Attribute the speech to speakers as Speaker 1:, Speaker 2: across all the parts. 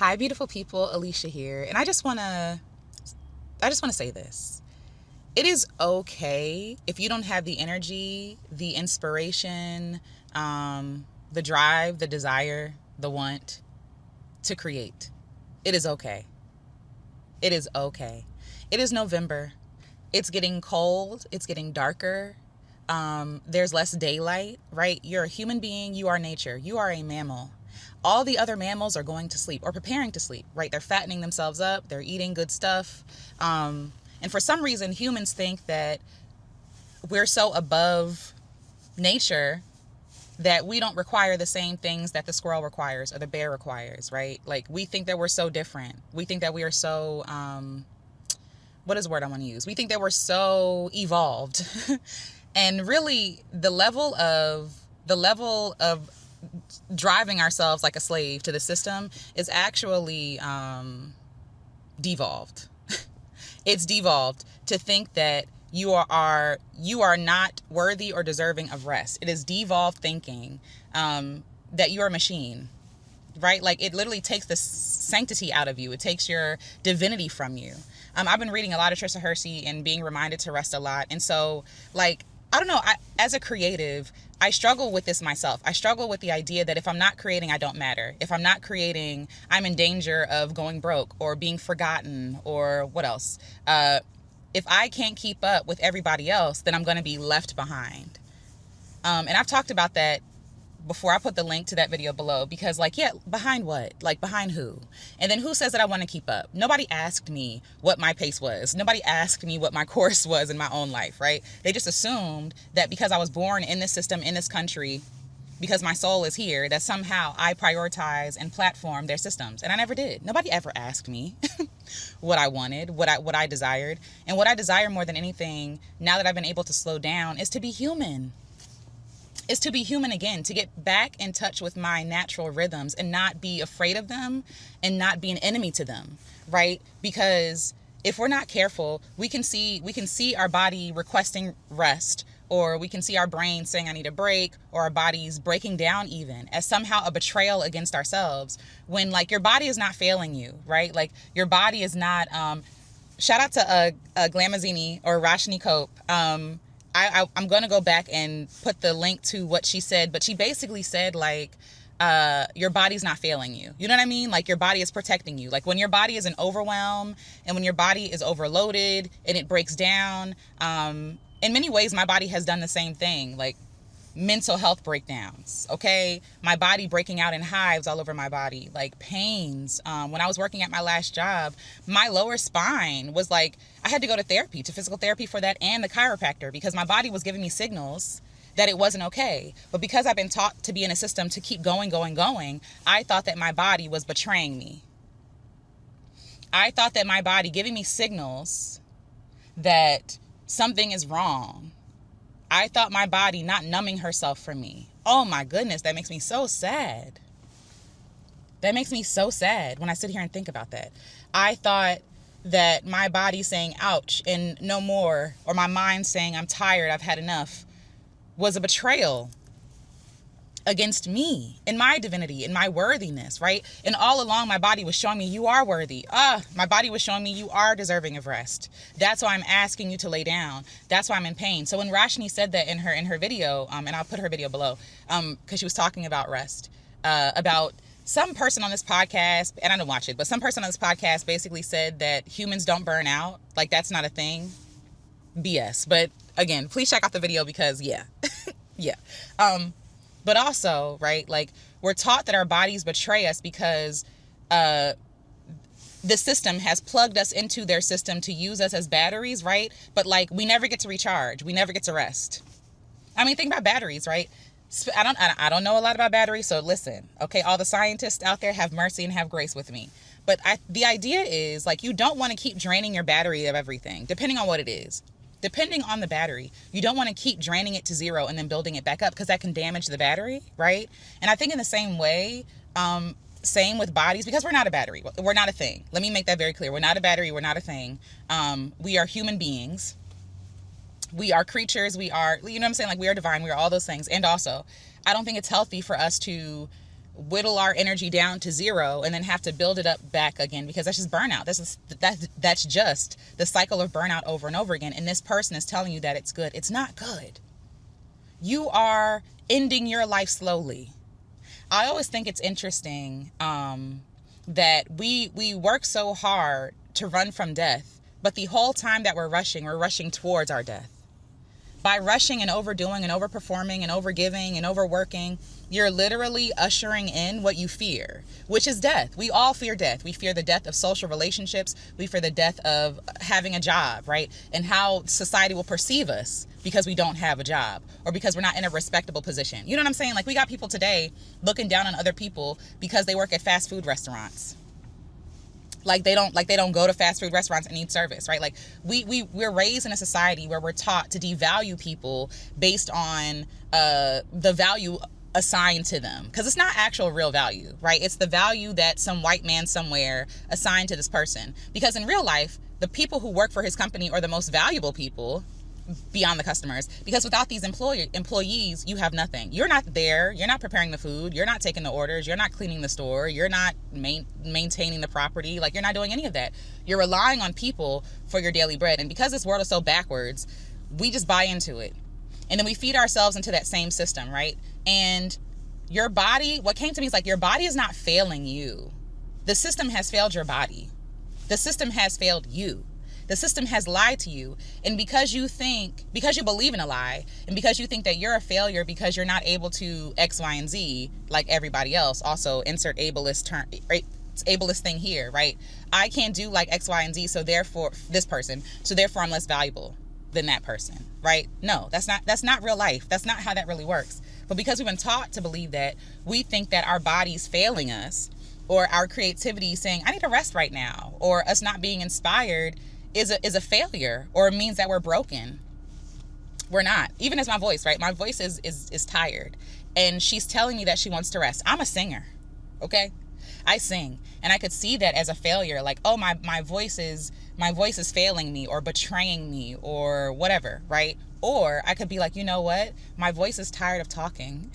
Speaker 1: Hi, beautiful people. Alicia here, and I just want to say this. It is okay if you don't have the energy, the inspiration, the drive, the desire, the want to create. It is okay. It is okay. It is November. It's getting cold. It's getting darker. There's less daylight, right? You're a human being. You are nature. You are a mammal. All the other mammals are going to sleep or preparing to sleep, right? They're fattening themselves up. They're eating good stuff. And for some reason, humans think that we're so above nature that we don't require the same things that the squirrel requires or the bear requires, right? Like, we think that we're so different. We think that we are so, what is the word I want to use? We think that we're so evolved. And really, the level of driving ourselves like a slave to the system is actually devolved. It's devolved to think that you are not worthy or deserving of rest. It is devolved thinking that you're a machine, right? Like, it literally takes the sanctity out of you. It takes your divinity from you. I've been reading a lot of Trisha Hersey and being reminded to rest a lot. And so, like, I don't know, as a creative, I struggle with this myself. I struggle with the idea that if I'm not creating, I don't matter. If I'm not creating, I'm in danger of going broke or being forgotten or what else. If I can't keep up with everybody else, then I'm going to be left behind. And I've talked about that before. I put the link to that video below because, like, yeah, behind what? Like, behind who? And then who says that I want to keep up? Nobody asked me what my pace was. Nobody asked me what my course was in my own life, right? They just assumed that because I was born in this system, in this country, because my soul is here, that somehow I prioritize and platform their systems. And I never did. Nobody ever asked me what I wanted, what I desired. And what I desire more than anything, now that I've been able to slow down, is to be human. Is to be human again, to get back in touch with my natural rhythms and not be afraid of them and not be an enemy to them, right? Because if we're not careful, we can see our body requesting rest, or we can see our brain saying I need a break, or our bodies breaking down even as somehow a betrayal against ourselves, when, like, your body is not failing you, right? Like, your body is not, shout out to Glamazini or Rashni Cope. I'm going to go back and put the link to what she said, but she basically said, like, your body's not failing you. You know what I mean? Like, your body is protecting you. Like, when your body is in overwhelm and when your body is overloaded and it breaks down, in many ways, my body has done the same thing. Like, mental health breakdowns, okay? My body breaking out in hives all over my body, like pains. When I was working at my last job, my lower spine was like, I had to go to therapy, to physical therapy for that, and the chiropractor, because my body was giving me signals that it wasn't okay. But because I've been taught to be in a system to keep going, I thought that my body was betraying me. I thought that my body giving me signals that something is wrong. I thought my body not numbing herself for me. Oh my goodness, that makes me so sad. That makes me so sad when I sit here and think about that. I thought that my body saying ouch and no more, or my mind saying I'm tired, I've had enough, was a betrayal against me and my divinity and my worthiness, right? And all along, my body was showing me you are worthy. My body was showing me you are deserving of rest. That's why I'm asking you to lay down. That's why I'm in pain. So when Rashni said that in her video, and I'll put her video below, because she was talking about rest, about some person on this podcast, and I didn't watch it, but some person on this podcast basically said that humans don't burn out. Like, that's not a thing. BS. But again, please check out the video because yeah. But also, right, like, we're taught that our bodies betray us because the system has plugged us into their system to use us as batteries, right? But, like, we never get to recharge. We never get to rest. I mean, think about batteries, right? I don't know a lot about batteries, so listen, okay? All the scientists out there, have mercy and have grace with me. But the idea is, like, you don't want to keep draining your battery of everything, depending on what it is. Depending on the battery, you don't want to keep draining it to zero and then building it back up, because that can damage the battery, right? And I think in the same way, same with bodies, because we're not a battery. We're not a thing. Let me make that very clear. We're not a battery. We're not a thing. We are human beings. We are creatures. We are, you know what I'm saying? Like, we are divine. We are all those things. And also, I don't think it's healthy for us to whittle our energy down to zero and then have to build it up back again, because that's just burnout. That's just the cycle of burnout over and over again. And this person is telling you that it's good. It's not good. You are ending your life slowly. I always think it's interesting that we work so hard to run from death, but the whole time that we're rushing towards our death. By rushing and overdoing and overperforming and overgiving and overworking, you're literally ushering in what you fear, which is death. We all fear death. We fear the death of social relationships. We fear the death of having a job, right? And how society will perceive us because we don't have a job or because we're not in a respectable position. You know what I'm saying? Like, we got people today looking down on other people because they work at fast food restaurants. Like they don't go to fast food restaurants and need service, right? Like we're raised in a society where we're taught to devalue people based on the value assigned to them, because it's not actual real value, right? It's the value that some white man somewhere assigned to this person. Because in real life, the people who work for his company are the most valuable people beyond the customers, because without these employees, you have nothing. You're not there. You're not preparing the food. You're not taking the orders. You're not cleaning the store. You're not maintaining the property. Like, you're not doing any of that. You're relying on people for your daily bread. And because this world is so backwards, we just buy into it. And then we feed ourselves into that same system, right? And your body, what came to me is like, your body is not failing you. The system has failed your body. The system has failed you. The system has lied to you. And because you believe in a lie, and because you think that you're a failure because you're not able to X, Y, and Z like everybody else, also insert ableist term, ableist thing here, right? I can't do like X, Y, and Z, so therefore I'm less valuable than that person, right? No, that's not real life. That's not how that really works. But because we've been taught to believe that, we think that our body's failing us, or our creativity saying, I need a rest right now, or us not being inspired is a failure, or it means that we're broken. We're not. Even as my voice, right? My voice is tired, and she's telling me that she wants to rest. I'm a singer, okay? I sing, and I could see that as a failure, like, oh, my voice is failing me or betraying me or whatever, right? Or I could be like, you know what? My voice is tired of talking.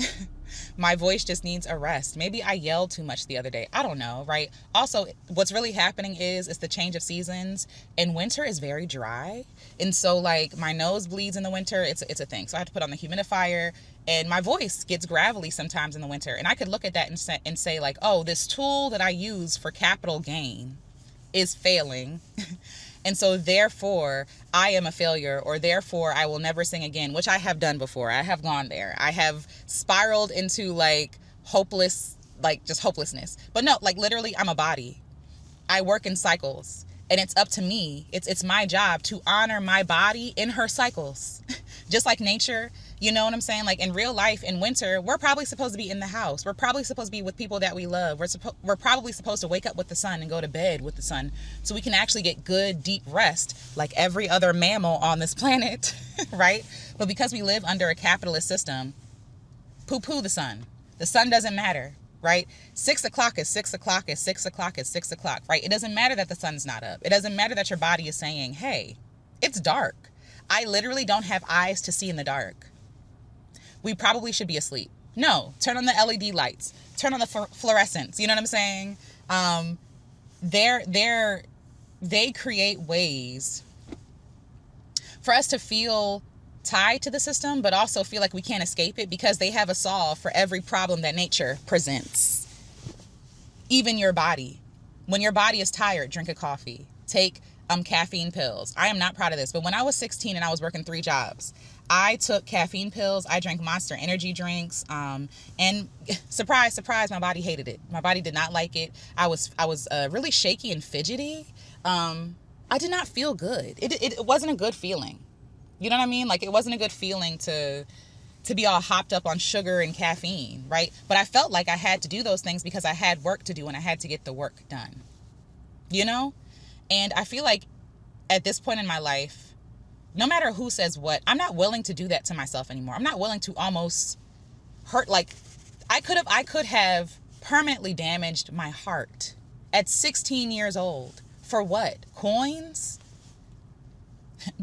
Speaker 1: My voice just needs a rest. Maybe I yelled too much the other day. I don't know, right? Also, what's really happening is the change of seasons, and winter is very dry. And so, like, my nose bleeds in the winter. It's a thing. So I have to put on the humidifier, and my voice gets gravelly sometimes in the winter. And I could look at that and say like, oh, this tool that I use for capital gain is failing. And so therefore I am a failure, or therefore I will never sing again, which I have done before. I have gone there. I have spiraled into like hopelessness. But no, like, literally, I'm a body. I work in cycles, and it's up to me. It's my job to honor my body in her cycles. Just like nature, you know what I'm saying? Like, in real life, in winter, we're probably supposed to be in the house. We're probably supposed to be with people that we love. We're probably supposed to wake up with the sun and go to bed with the sun, so we can actually get good, deep rest like every other mammal on this planet, right? But because we live under a capitalist system, poo-poo the sun. The sun doesn't matter, right? 6 o'clock is 6 o'clock is 6 o'clock is 6 o'clock, right? It doesn't matter that the sun's not up. It doesn't matter that your body is saying, hey, it's dark. I literally don't have eyes to see in the dark. We probably should be asleep. No, turn on the LED lights. Turn on the fluorescents. You know what I'm saying? They create ways for us to feel tied to the system, but also feel like we can't escape it, because they have a solve for every problem that nature presents. Even your body. When your body is tired, drink a coffee. Take caffeine pills. I am not proud of this, but when I was 16 and I was working 3 jobs, I took caffeine pills. I drank Monster energy drinks. And surprise, surprise, my body hated it. My body did not like it. I was really shaky and fidgety. I did not feel good. It wasn't a good feeling. You know what I mean? Like, it wasn't a good feeling to be all hopped up on sugar and caffeine, right? But I felt like I had to do those things because I had work to do and I had to get the work done, you know? And I feel like at this point in my life, no matter who says what, I'm not willing to do that to myself anymore. I'm not willing to almost hurt. Like, I could have permanently damaged my heart at 16 years old. For what? Coins?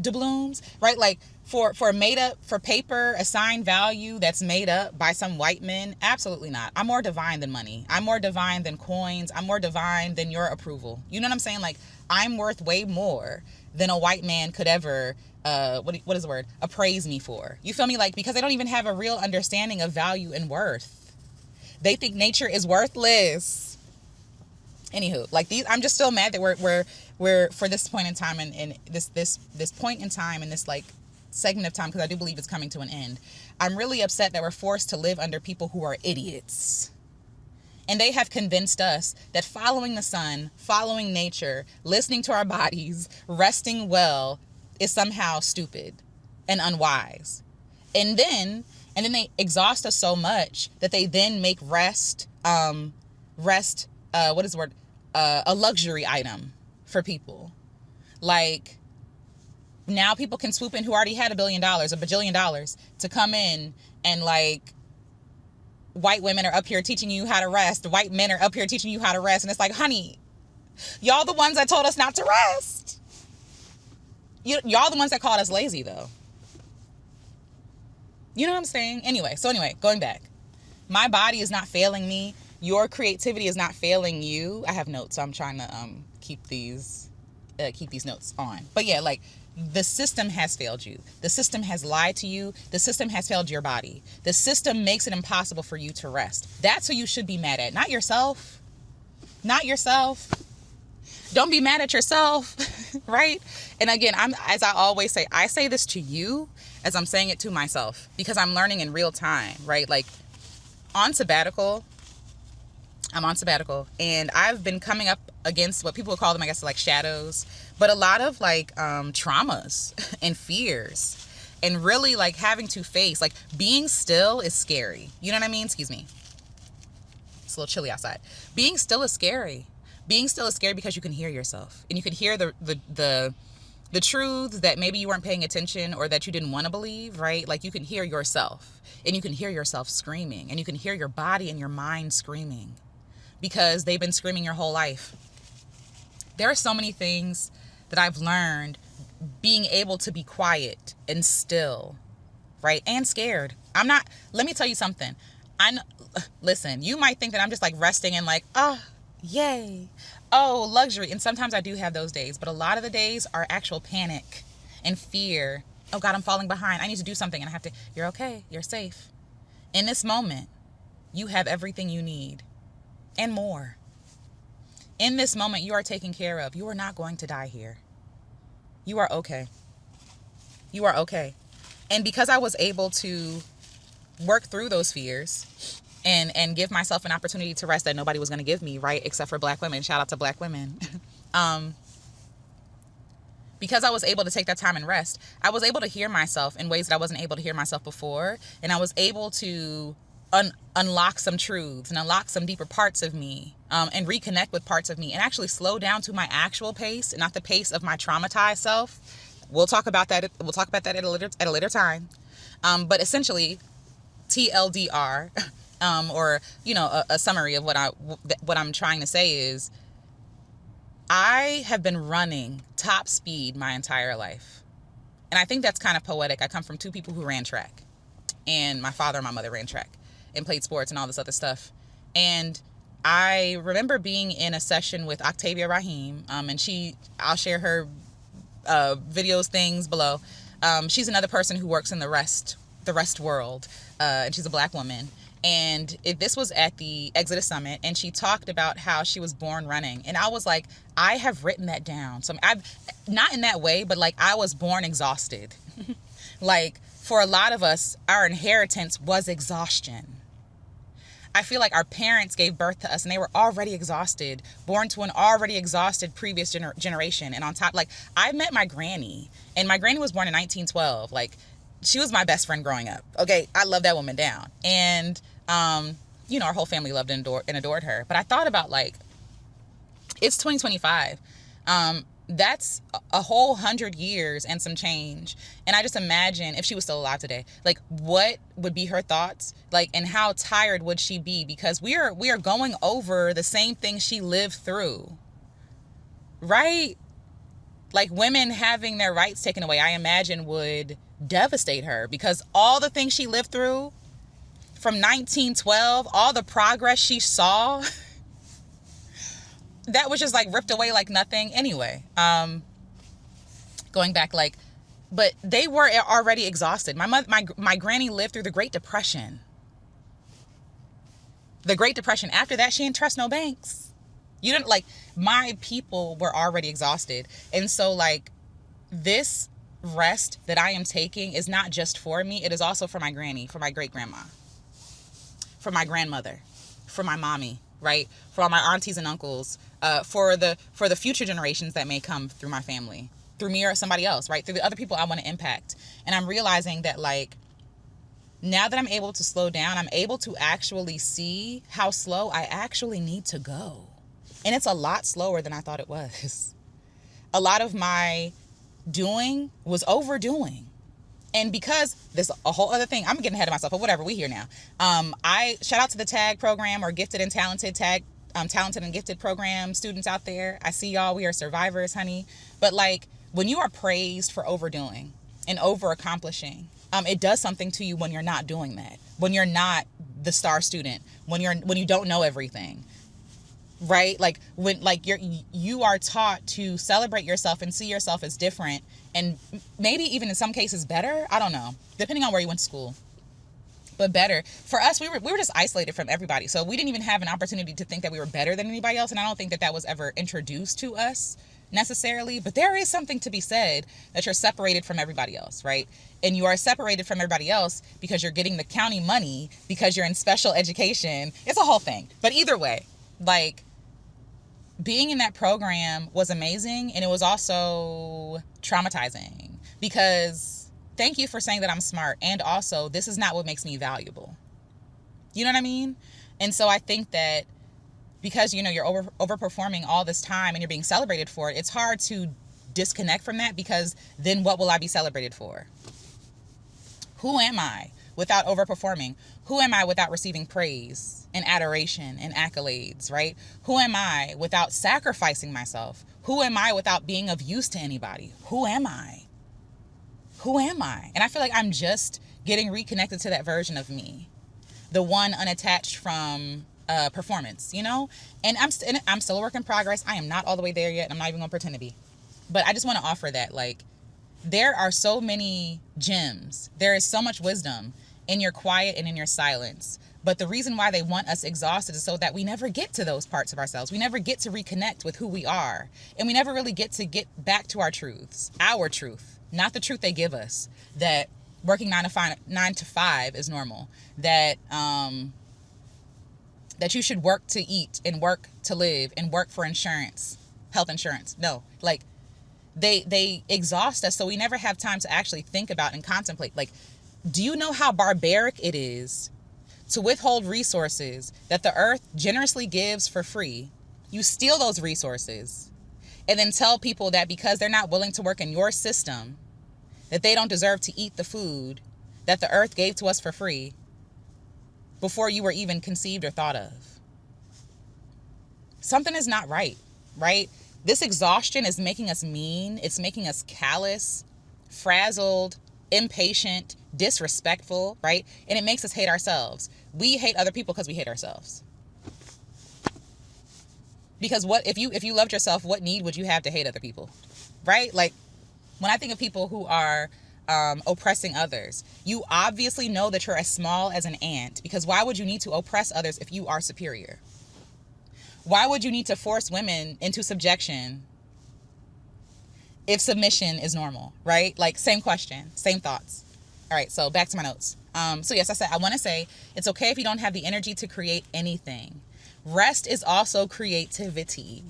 Speaker 1: Doubloons? Right? Like, For made up, for paper assigned value that's made up by some white men? Absolutely not. I'm more divine than money. I'm more divine than coins. I'm more divine than your approval. You know what I'm saying? Like, I'm worth way more than a white man could ever what is the word, appraise me for. You feel me? Like, because they don't even have a real understanding of value and worth. They think nature is worthless. Anywho, like, these, I'm just still mad that we're for this point in time, and this point in time, and this like segment of time, because I do believe it's coming to an end. I'm really upset that we're forced to live under people who are idiots. And they have convinced us that following the sun, following nature, listening to our bodies, resting well is somehow stupid and unwise. And then they exhaust us so much that they then make rest a luxury item for people. Like, now people can swoop in who already had $1 billion, $1 bajillion, to come in, and like, white women are up here teaching you how to rest. White men are up here teaching you how to rest. And it's like, honey, y'all the ones that told us not to rest. Y'all the ones that called us lazy, though. You know what I'm saying? Anyway, going back. My body is not failing me. Your creativity is not failing you. I have notes, so I'm trying to keep these notes on. But yeah, like, the system has failed you. The system has lied to you. The system has failed your body. The system makes it impossible for you to rest. That's who you should be mad at, not yourself. Not yourself. Don't be mad at yourself, right? And again, as I always say, I say this to you as I'm saying it to myself, because I'm learning in real time, right? Like, I'm on sabbatical, and I've been coming up against what people would call them, I guess, like shadows, but a lot of like traumas and fears, and really like having to face, like, being still is scary. You know what I mean? Excuse me. It's a little chilly outside. Being still is scary. Being still is scary because you can hear yourself, and you can hear the truths that maybe you weren't paying attention, or that you didn't want to believe, right? Like, you can hear yourself, and you can hear yourself screaming, and you can hear your body and your mind screaming, because they've been screaming your whole life. There are so many things that I've learned being able to be quiet and still, right? And scared. Let me tell you something. Listen, you might think that I'm just like resting and like, oh, yay. Oh, luxury. And sometimes I do have those days, but a lot of the days are actual panic and fear. Oh God, I'm falling behind. I need to do something, and I have to. You're okay. You're safe. In this moment, you have everything you need and more. In this moment, you are taken care of. You are not going to die here. You are okay. You are okay. And because I was able to work through those fears and give myself an opportunity to rest that nobody was going to give me, right? Except for Black women. Shout out to Black women. Because I was able to take that time and rest, I was able to hear myself in ways that I wasn't able to hear myself before. And I was able to unlock some truths and unlock some deeper parts of me, and reconnect with parts of me, and actually slow down to my actual pace and not the pace of my traumatized self. We'll talk about that. We'll talk about that at a later time. But essentially, TLDR, or a summary of what I'm trying to say is, I have been running top speed my entire life, and I think that's kind of poetic. I come from two people who ran track, and my father and my mother ran track and played sports and all this other stuff. And I remember being in a session with Octavia Rahim, and I'll share her videos, things below. She's another person who works in the rest world, and she's a Black woman. And this was at the Exodus Summit, and she talked about how she was born running. And I was like, I have written that down. So I've, not in that way, but like, I was born exhausted. Like, for a lot of us, our inheritance was exhaustion. I feel like our parents gave birth to us and they were already exhausted, born to an already exhausted previous generation. And on top, like, I met my granny, and my granny was born in 1912. Like, she was my best friend growing up. Okay, I love that woman down. And, our whole family loved and adored her. But I thought about, like, it's 2025. That's a whole 100 years and some change. And I just imagine if she was still alive today, like, what would be her thoughts? Like, and how tired would she be? Because we are going over the same thing she lived through. Right? Like, women having their rights taken away, I imagine, would devastate her, because all the things she lived through from 1912, all the progress she saw, that was just like ripped away like nothing anyway. Going back, like, but they were already exhausted. My granny lived through the Great Depression. The Great Depression. After that, she didn't trust no banks. You didn't, like, my people were already exhausted. And so, like, this rest that I am taking is not just for me. It is also for my granny, for my great grandma, for my grandmother, for my mommy, right? For all my aunties and uncles, for the future generations that may come through my family, through me or somebody else, right? Through the other people I want to impact. And I'm realizing that, like, now that I'm able to slow down, I'm able to actually see how slow I actually need to go. And it's a lot slower than I thought it was. A lot of my doing was overdoing. And because there's a whole other thing, I'm getting ahead of myself, but whatever, we here now. I shout out to the TAG program, or Gifted and Talented TAG, Talented and Gifted program students out there. I see y'all. We are survivors, honey. But, like, when you are praised for overdoing and over accomplishing, it does something to you when you're not doing that. When you're not the star student, when you don't know everything. Right? Like, when, like, you are taught to celebrate yourself and see yourself as different, and maybe even in some cases better. I don't know, depending on where you went to school, but better. For us, we were just isolated from everybody, so we didn't even have an opportunity to think that we were better than anybody else. And I don't think that was ever introduced to us necessarily. But there is something to be said that you're separated from everybody else, right? And you are separated from everybody else because you're getting the county money, because you're in special education. It's a whole thing. But either way, like, being in that program was amazing, and it was also traumatizing, because thank you for saying that I'm smart, and also this is not what makes me valuable. You know what I mean? And so I think that because, you know, you're overperforming all this time and you're being celebrated for it, it's hard to disconnect from that, because then what will I be celebrated for? Who am I without overperforming? Who am I without receiving praise and adoration and accolades, right? Who am I without sacrificing myself? Who am I without being of use to anybody? Who am I? Who am I? And I feel like I'm just getting reconnected to that version of me, the one unattached from performance, you know? And I'm still a work in progress. I am not all the way there yet. I'm not even gonna pretend to be. But I just want to offer that, like, there are so many gems. There is so much wisdom in your quiet and in your silence. But the reason why they want us exhausted is so that we never get to those parts of ourselves. We never get to reconnect with who we are. And we never really get to get back to our truths, our truth, not the truth they give us, that working 9 to 5 is normal, that that you should work to eat and work to live and work for insurance, health insurance. No, like, they exhaust us, so we never have time to actually think about and contemplate. Like, do you know how barbaric it is to withhold resources that the earth generously gives for free? You steal those resources and then tell people that because they're not willing to work in your system, that they don't deserve to eat the food that the earth gave to us for free before you were even conceived or thought of. Something is not right, right? This exhaustion is making us mean. It's making us callous, frazzled, impatient, disrespectful, right? And it makes us hate ourselves. We hate other people because we hate ourselves. Because what if you loved yourself, what need would you have to hate other people, right? Like, when I think of people who are oppressing others, you obviously know that you're as small as an ant, because why would you need to oppress others if you are superior? Why would you need to force women into subjection if submission is normal, right? Like, same question, same thoughts. All right, so back to my notes. So yes, I want to say it's okay if you don't have the energy to create anything. Rest is also creativity.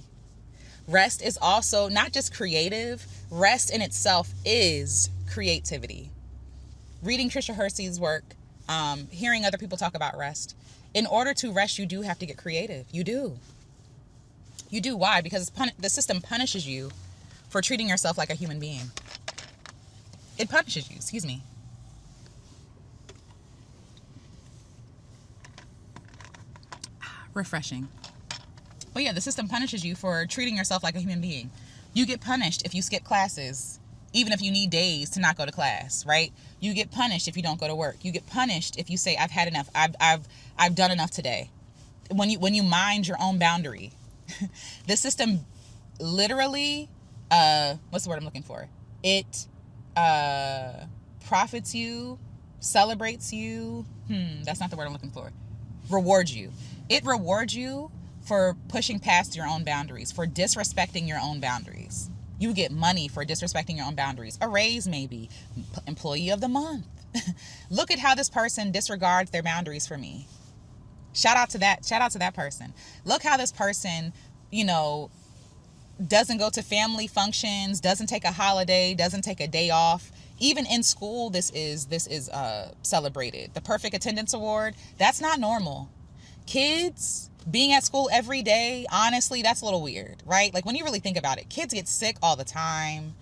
Speaker 1: Rest is also not just creative. Rest in itself is creativity. Reading Trisha Hersey's work, hearing other people talk about rest. In order to rest, you do have to get creative. You do. You do. Why? Because the system punishes you for treating yourself like a human being. It punishes you. Excuse me. Refreshing. But yeah, the system punishes you for treating yourself like a human being, You get punished if you skip classes, even if you need days to not go to class, right? You get punished if you don't go to work. You get punished if you say, I've had enough. I've done enough today. When you mind your own boundary. The system literally, what's the word I'm looking for? It profits you, celebrates you. That's not the word I'm looking for. Rewards you. It rewards you for pushing past your own boundaries, for disrespecting your own boundaries. You get money for disrespecting your own boundaries. A raise, maybe. Employee of the month. Look at how this person disregards their boundaries for me. Shout out to that person. Look how this person, doesn't go to family functions, doesn't take a holiday, doesn't take a day off. Even in school, this is celebrated. The perfect attendance award, that's not normal. Kids being at school every day, honestly, that's a little weird, right? Like, when you really think about it, kids get sick all the time.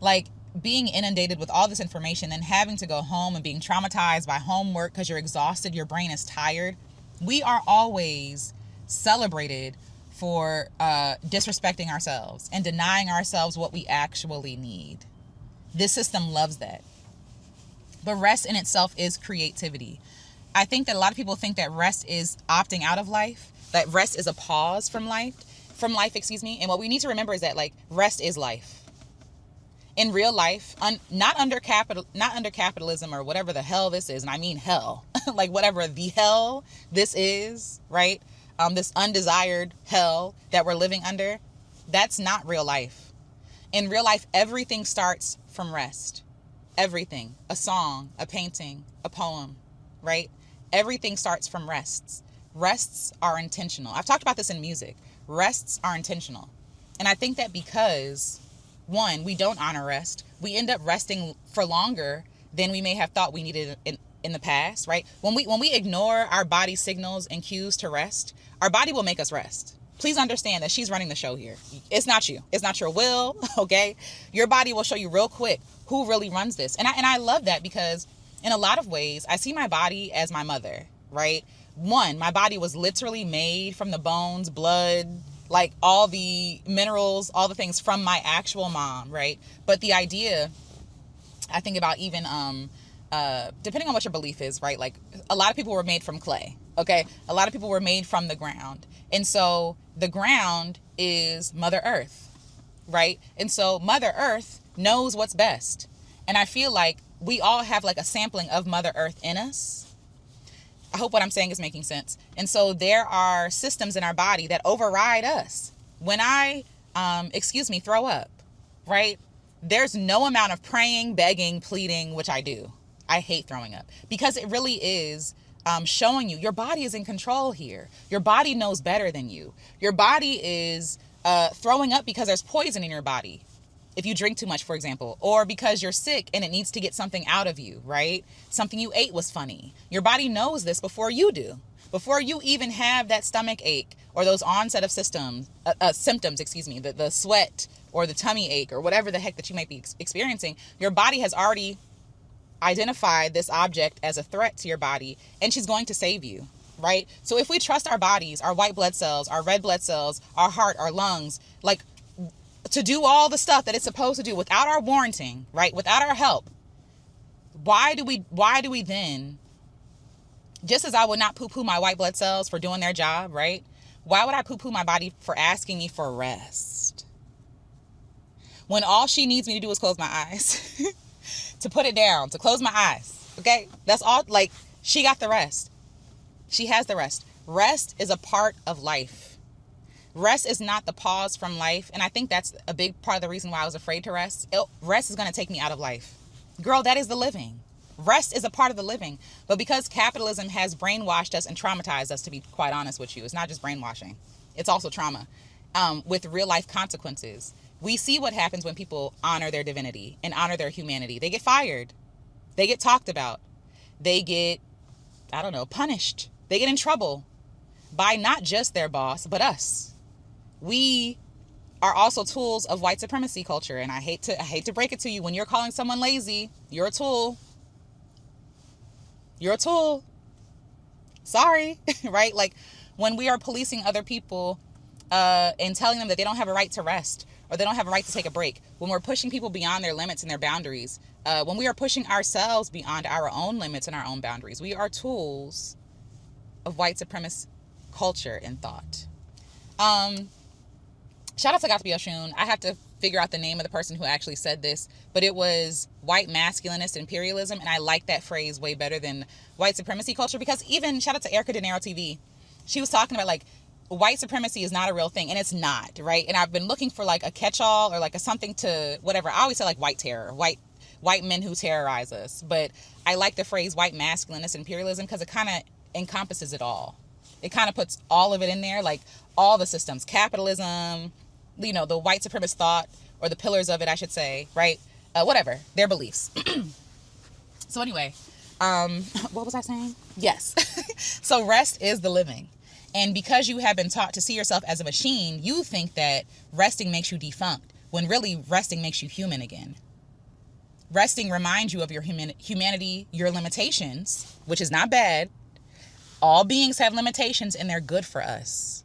Speaker 1: Like, being inundated with all this information, then having to go home and being traumatized by homework because you're exhausted, your brain is tired. We are always celebrated for disrespecting ourselves and denying ourselves what we actually need. This system loves that. But rest in itself is creativity. I think that a lot of people think that rest is opting out of life, that rest is a pause from life, And what we need to remember is that, like, rest is life. In real life, not under capitalism or whatever the hell this is, and I mean hell, like whatever the hell this is, right? This undesired hell that we're living under, that's not real life. In real life, everything starts from rest. Everything. A song, a painting, a poem, right? Everything starts from rests. Rests are intentional. I've talked about this in music. Rests are intentional. And I think that because, one, we don't honor rest, we end up resting for longer than we may have thought we needed in the past, right? When we ignore our body signals and cues to rest, our body will make us rest. Please understand that she's running the show here. It's not you. It's not your will, okay? Your body will show you real quick who really runs this. And I love that, because in a lot of ways, I see my body as my mother, right? One, my body was literally made from the bones, blood, like all the minerals, all the things from my actual mom, right? But the idea, I think about even, depending on what your belief is, right? Like, a lot of people were made from clay, okay? A lot of people were made from the ground. And so the ground is Mother Earth, right? And so Mother Earth knows what's best. And I feel like we all have like a sampling of Mother Earth in us. I hope what I'm saying is making sense. And so there are systems in our body that override us. When I, throw up, right? There's no amount of praying, begging, pleading, which I do. I hate throwing up, because it really is showing you your body is in control here. Your body knows better than you. Your body is throwing up because there's poison in your body. If you drink too much, for example, or because you're sick and it needs to get something out of you, right? Something you ate was funny. Your body knows this before you do. Before you even have that stomach ache or those onset of symptoms, the sweat or the tummy ache or whatever the heck that you might be experiencing, your body has already identified this object as a threat to your body, and she's going to save you, right? So if we trust our bodies, our white blood cells, our red blood cells, our heart, our lungs, like, to do all the stuff that it's supposed to do without our warranting, right? Without our help, why do we then, just as I would not poo-poo my white blood cells for doing their job, right? Why would I poo-poo my body for asking me for rest? When all she needs me to do is close my eyes, to put it down, to close my eyes, okay? That's all. Like, she got the rest. She has the rest. Rest is a part of life. Rest is not the pause from life. And I think that's a big part of the reason why I was afraid to rest. Rest is going to take me out of life. Girl, that is the living. Rest is a part of the living. But because capitalism has brainwashed us and traumatized us, to be quite honest with you, it's not just brainwashing. It's also trauma with real life consequences. We see what happens when people honor their divinity and honor their humanity. They get fired. They get talked about. They get, punished. They get in trouble by not just their boss, but us. We are also tools of white supremacy culture. And I hate to break it to you. When you're calling someone lazy, you're a tool. You're a tool. Sorry, right? Like, when we are policing other people and telling them that they don't have a right to rest or they don't have a right to take a break. When we're pushing people beyond their limits and their boundaries, when we are pushing ourselves beyond our own limits and our own boundaries, we are tools of white supremacist culture and thought. Shout out to Got to Be Oshun. I have to figure out the name of the person who actually said this, but it was white masculinist imperialism, and I like that phrase way better than white supremacy culture, because even shout out to Erica De Niro TV, she was talking about like white supremacy is not a real thing, and it's not, right? And I've been looking for like a catch-all or like a something to whatever. I always say like white terror, white men who terrorize us, but I like the phrase white masculinist imperialism because it kind of encompasses it all. It kind of puts all of it in there, like all the systems, capitalism, you know, the white supremacist thought, or the pillars of it, I should say, right? Whatever, their beliefs. So anyway, what was I saying? Yes. So rest is the living. And because you have been taught to see yourself as a machine, you think that resting makes you defunct, when really resting makes you human again. Resting reminds you of your humanity, your limitations, which is not bad. All beings have limitations, and they're good for us.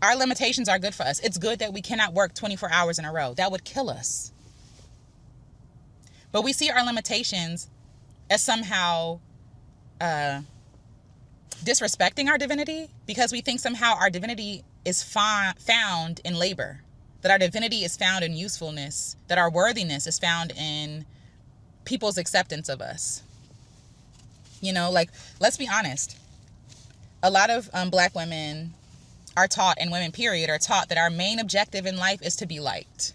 Speaker 1: Our limitations are good for us. It's good that we cannot work 24 hours in a row. That would kill us. But we see our limitations as somehow disrespecting our divinity, because we think somehow our divinity is found in labor, that our divinity is found in usefulness, that our worthiness is found in people's acceptance of us. You know, like, let's be honest. A lot of Black women are taught, and women period, are taught that our main objective in life is to be liked.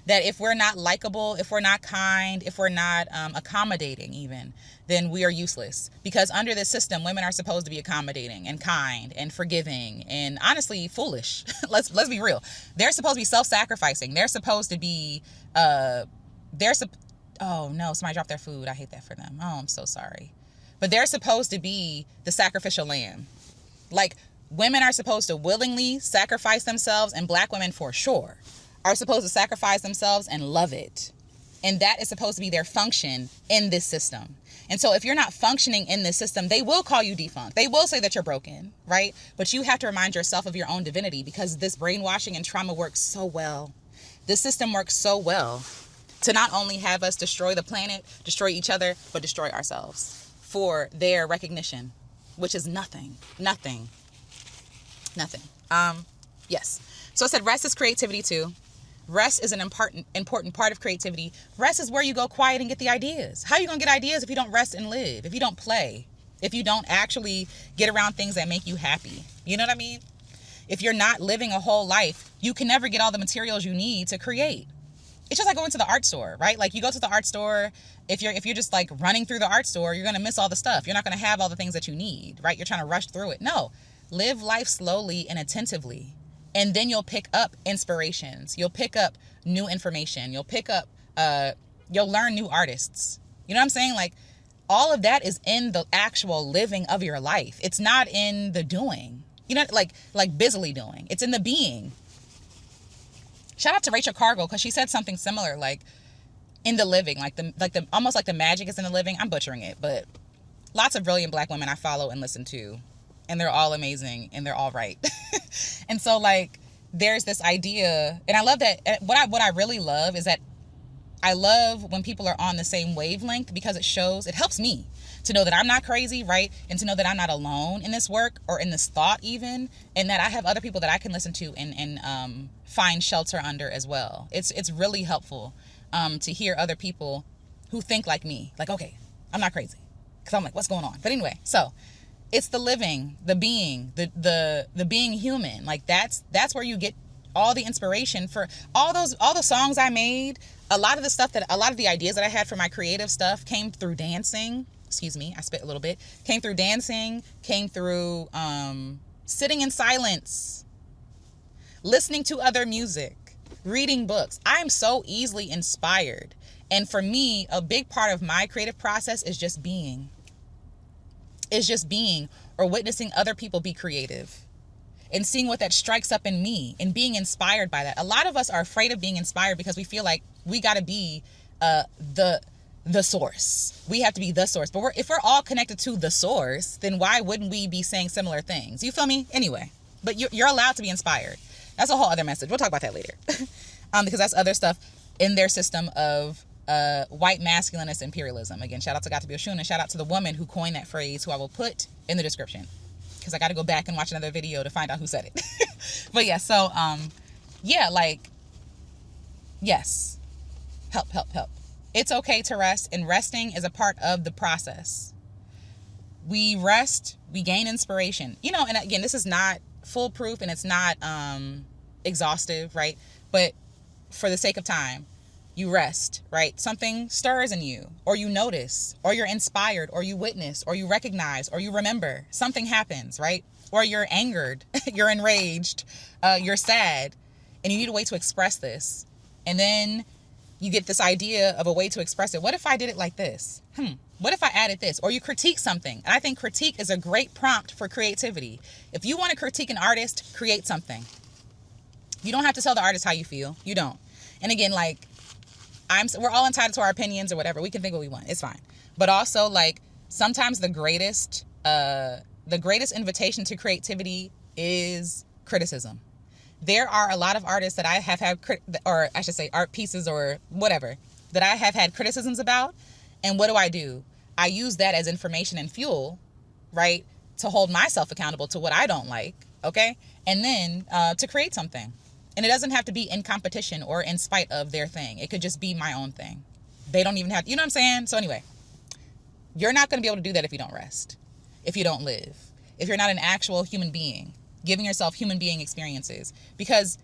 Speaker 1: That if we're not likable, if we're not kind, if we're not accommodating even, then we are useless. Because under this system, women are supposed to be accommodating and kind and forgiving and honestly foolish. Let's be real. They're supposed to be self-sacrificing. They're supposed to be, oh no, somebody dropped their food. I hate that for them. Oh, I'm so sorry. But they're supposed to be the sacrificial lamb. Like, women are supposed to willingly sacrifice themselves, and Black women for sure are supposed to sacrifice themselves and love it. And that is supposed to be their function in this system. And so if you're not functioning in this system, they will call you defunct. They will say that you're broken, right? But you have to remind yourself of your own divinity, because this brainwashing and trauma works so well. This system works so well to not only have us destroy the planet, destroy each other, but destroy ourselves for their recognition, which is nothing. Yes. So I said rest is creativity too. Rest is an important part of creativity. Rest is where you go quiet and get the ideas. How are you going to get ideas if you don't rest and live? If you don't play? If you don't actually get around things that make you happy? You know what I mean? If you're not living a whole life, you can never get all the materials you need to create. It's just like going to the art store, right? Like, you go to the art store, if you're just like running through the art store, you're going to miss all the stuff. You're not going to have all the things that you need, right? You're trying to rush through it. No, live life slowly and attentively. And then you'll pick up inspirations. You'll pick up new information. You'll pick up, you'll learn new artists. You know what I'm saying? Like, all of that is in the actual living of your life. It's not in the doing, you know, like busily doing. It's in the being. Shout out to Rachel Cargle, because she said something similar, like in the living, like the almost like the magic is in the living. I'm butchering it, but lots of brilliant Black women I follow and listen to, and they're all amazing and they're all right. And so, like, there's this idea, and I love that. What I really love is that I love when people are on the same wavelength, because it helps me to know that I'm not crazy, right? And to know that I'm not alone in this work or in this thought even, and that I have other people that I can listen to and find shelter under as well. It's really helpful to hear other people who think like me. Like, okay, I'm not crazy. Because I'm like, what's going on? But anyway, so it's the living, the being, the being human. Like, that's where you get all the inspiration for all the songs I made. A lot of the ideas that I had for my creative stuff came through dancing. Excuse me, I spit a little bit. Came through dancing, came through sitting in silence, listening to other music, reading books. I'm so easily inspired. And for me, a big part of my creative process is just being. Is just being, or witnessing other people be creative and seeing what that strikes up in me and being inspired by that. A lot of us are afraid of being inspired because we feel like we got to be the source. We have to be the source. But if we're all connected to the source, then why wouldn't we be saying similar things? You feel me? Anyway, But you're allowed to be inspired. That's a whole other message. We'll talk about that later. Because that's other stuff in their system of white masculinist imperialism. Again, shout out to Got to Be Oshun, and shout out to the woman who coined that phrase, who I will put in the description, because I got to go back and watch another video to find out who said it. But yeah, so yeah, like, yes, help. It's okay to rest, and resting is a part of the process. We rest, we gain inspiration. You know, and again, this is not foolproof and it's not exhaustive, right? But for the sake of time, you rest, right? Something stirs in you, or you notice, or you're inspired, or you witness, or you recognize, or you remember. Something happens, right? Or you're angered, you're enraged, you're sad, and you need a way to express this. And then you get this idea of a way to express it. What if I did it like this? What if I added this? Or you critique something. And I think critique is a great prompt for creativity. If you want to critique an artist, create something. You don't have to tell the artist how you feel. You don't. And again, like, we're all entitled to our opinions or whatever. We can think what we want. It's fine. But also, like, sometimes the greatest invitation to creativity is criticism. There are a lot of artists that I have had, or I should say art pieces or whatever, that I have had criticisms about. And what do? I use that as information and fuel, right, to hold myself accountable to what I don't like, okay? And then to create something. And it doesn't have to be in competition or in spite of their thing. It could just be my own thing. They don't even have, you know what I'm saying? So anyway, you're not going to be able to do that if you don't rest, if you don't live, if you're not an actual human being, giving yourself human being experiences. Because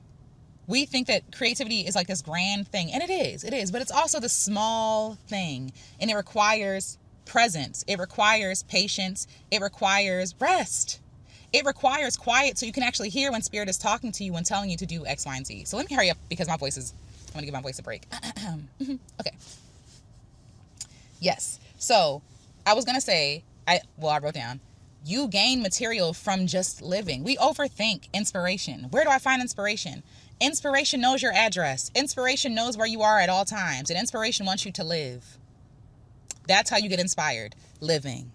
Speaker 1: we think that creativity is like this grand thing. And it is, but it's also the small thing. And it requires presence. It requires patience. It requires rest. It requires quiet so you can actually hear when spirit is talking to you and telling you to do X, Y, and Z. So let me hurry up because I'm going to give my voice a break. Okay. Yes. So I was going to say, I wrote down, you gain material from just living. We overthink inspiration. Where do I find inspiration? Inspiration knows your address. Inspiration knows where you are at all times. And inspiration wants you to live. That's how you get inspired. Living.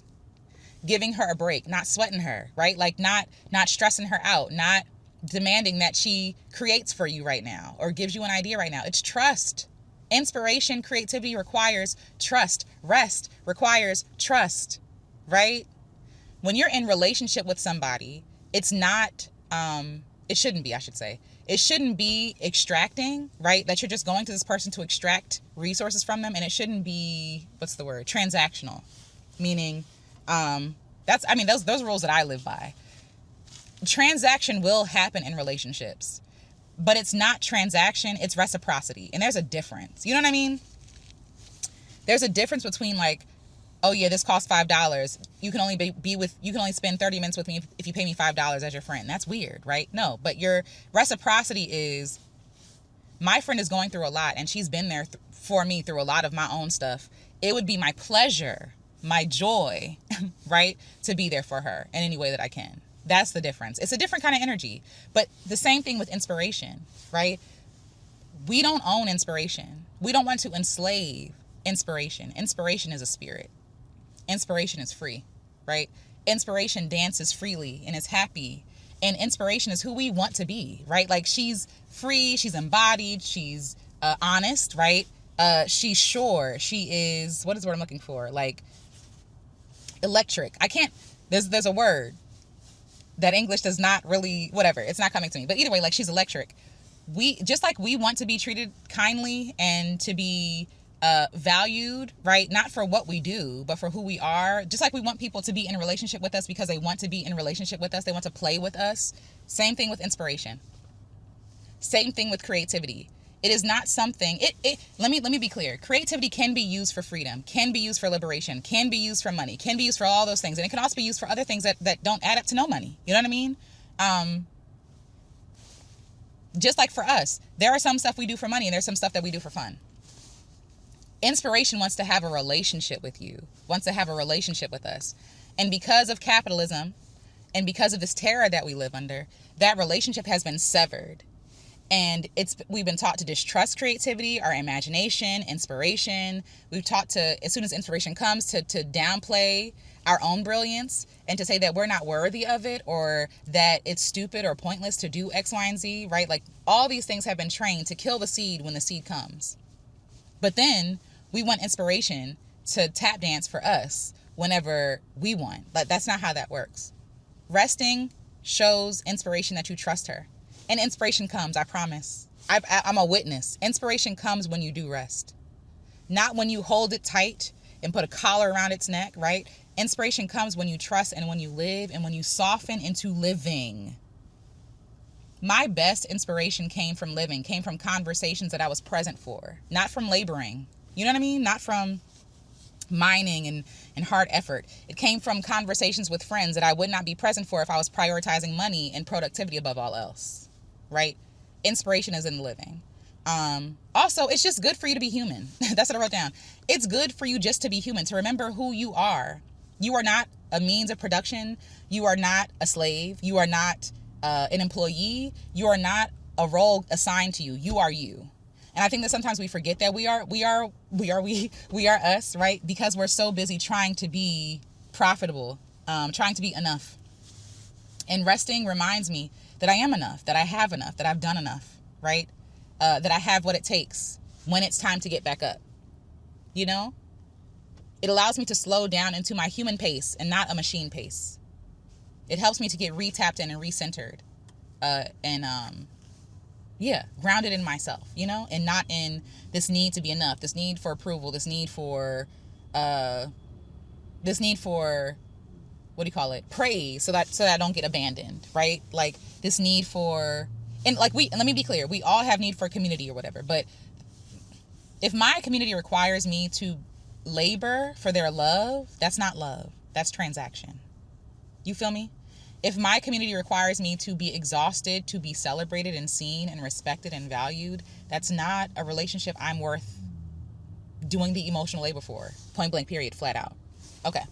Speaker 1: Giving her a break, not sweating her, right? Like not stressing her out, not demanding that she creates for you right now or gives you an idea right now. It's trust. Inspiration, creativity requires trust. Rest requires trust, right? When you're in relationship with somebody, it's not, it shouldn't be, I should say. It shouldn't be extracting, right? That you're just going to this person to extract resources from them. And it shouldn't be, transactional. Meaning, those rules that I live by. Transaction will happen in relationships, but it's not transaction, it's reciprocity. And there's a difference. You know what I mean? There's a difference between like, oh yeah, this costs $5. You can only you can only spend 30 minutes with me if you pay me $5 as your friend. That's weird, right? No, but your reciprocity is, my friend is going through a lot and she's been there for me through a lot of my own stuff. It would be my pleasure, my joy, right, to be there for her in any way that I can. That's the difference. It's a different kind of energy. But the same thing with inspiration, right? We don't own inspiration. We don't want to enslave inspiration. Inspiration is a spirit. Inspiration is free, right? Inspiration dances freely and is happy. And inspiration is who we want to be, right? Like, she's free, she's embodied, she's honest, right? She's sure. She is, what is the word I'm looking for? Like, electric. There's a word that English does not really, whatever, it's not coming to me. But either way, like, she's electric. We want to be treated kindly and to be valued, right? Not for what we do, but for who we are. Just like we want people to be in a relationship with us because they want to be in a relationship with us. They want to play with us. Same thing with inspiration. Same thing with creativity. It is not something, let me be clear. Creativity can be used for freedom, can be used for liberation, can be used for money, can be used for all those things. And it can also be used for other things that don't add up to no money. You know what I mean? Just like for us, there are some stuff we do for money and there's some stuff that we do for fun. Inspiration wants to have a relationship with you, wants to have a relationship with us. And because of capitalism and because of this terror that we live under, that relationship has been severed. And we've been taught to distrust creativity, our imagination, inspiration. We've taught to, as soon as inspiration comes, to downplay our own brilliance and to say that we're not worthy of it, or that it's stupid or pointless to do X, Y, and Z, right? Like all these things have been trained to kill the seed when the seed comes. But then we want inspiration to tap dance for us whenever we want. Like that's not how that works. Resting shows inspiration that you trust her. And inspiration comes, I promise. I'm a witness. Inspiration comes when you do rest. Not when you hold it tight and put a collar around its neck, right? Inspiration comes when you trust and when you live and when you soften into living. My best inspiration came from living, came from conversations that I was present for, not from laboring. You know what I mean? Not from mining and hard effort. It came from conversations with friends that I would not be present for if I was prioritizing money and productivity above all else, right? Inspiration is in living. Also, it's just good for you to be human. That's what I wrote down. It's good for you just to be human, to remember who you are. You are not a means of production. You are not a slave. You are not an employee. You are not a role assigned to you. You are you. And I think that sometimes we forget that we are us, right? Because we're so busy trying to be profitable, trying to be enough. And resting reminds me that I am enough, that I have enough, that I've done enough, right? That I have what it takes when it's time to get back up. You know? It allows me to slow down into my human pace and not a machine pace. It helps me to get re-tapped in and recentered. Grounded in myself, you know, and not in this need to be enough, this need for approval, this need for what do you call it? Praise, so that I don't get abandoned, right? Like this need for, and let me be clear, we all have need for community or whatever, but if my community requires me to labor for their love, that's not love, that's transaction. You feel me? If my community requires me to be exhausted, to be celebrated and seen and respected and valued, that's not a relationship I'm worth doing the emotional labor for. Point blank, period, flat out. Okay.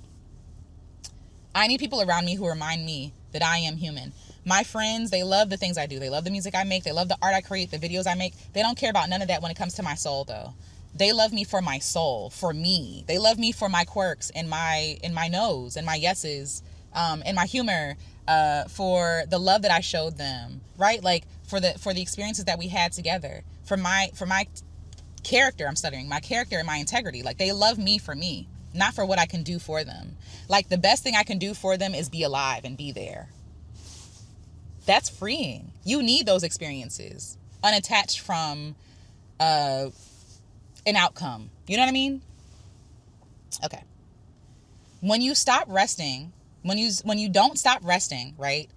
Speaker 1: I need people around me who remind me that I am human. My friends, they love the things I do. They love the music I make. They love the art I create, the videos I make. They don't care about none of that when it comes to my soul, though. They love me for my soul, for me. They love me for my quirks and my no's and my yeses, and my humor, for the love that I showed them, right? Like for the experiences that we had together, for my character, I'm studying my character and my integrity. Like they love me for me, not for what I can do for them. Like the best thing I can do for them is be alive and be there. That's freeing. You need those experiences unattached from an outcome. You know what I mean? Okay. When you stop resting, when you don't stop resting, right,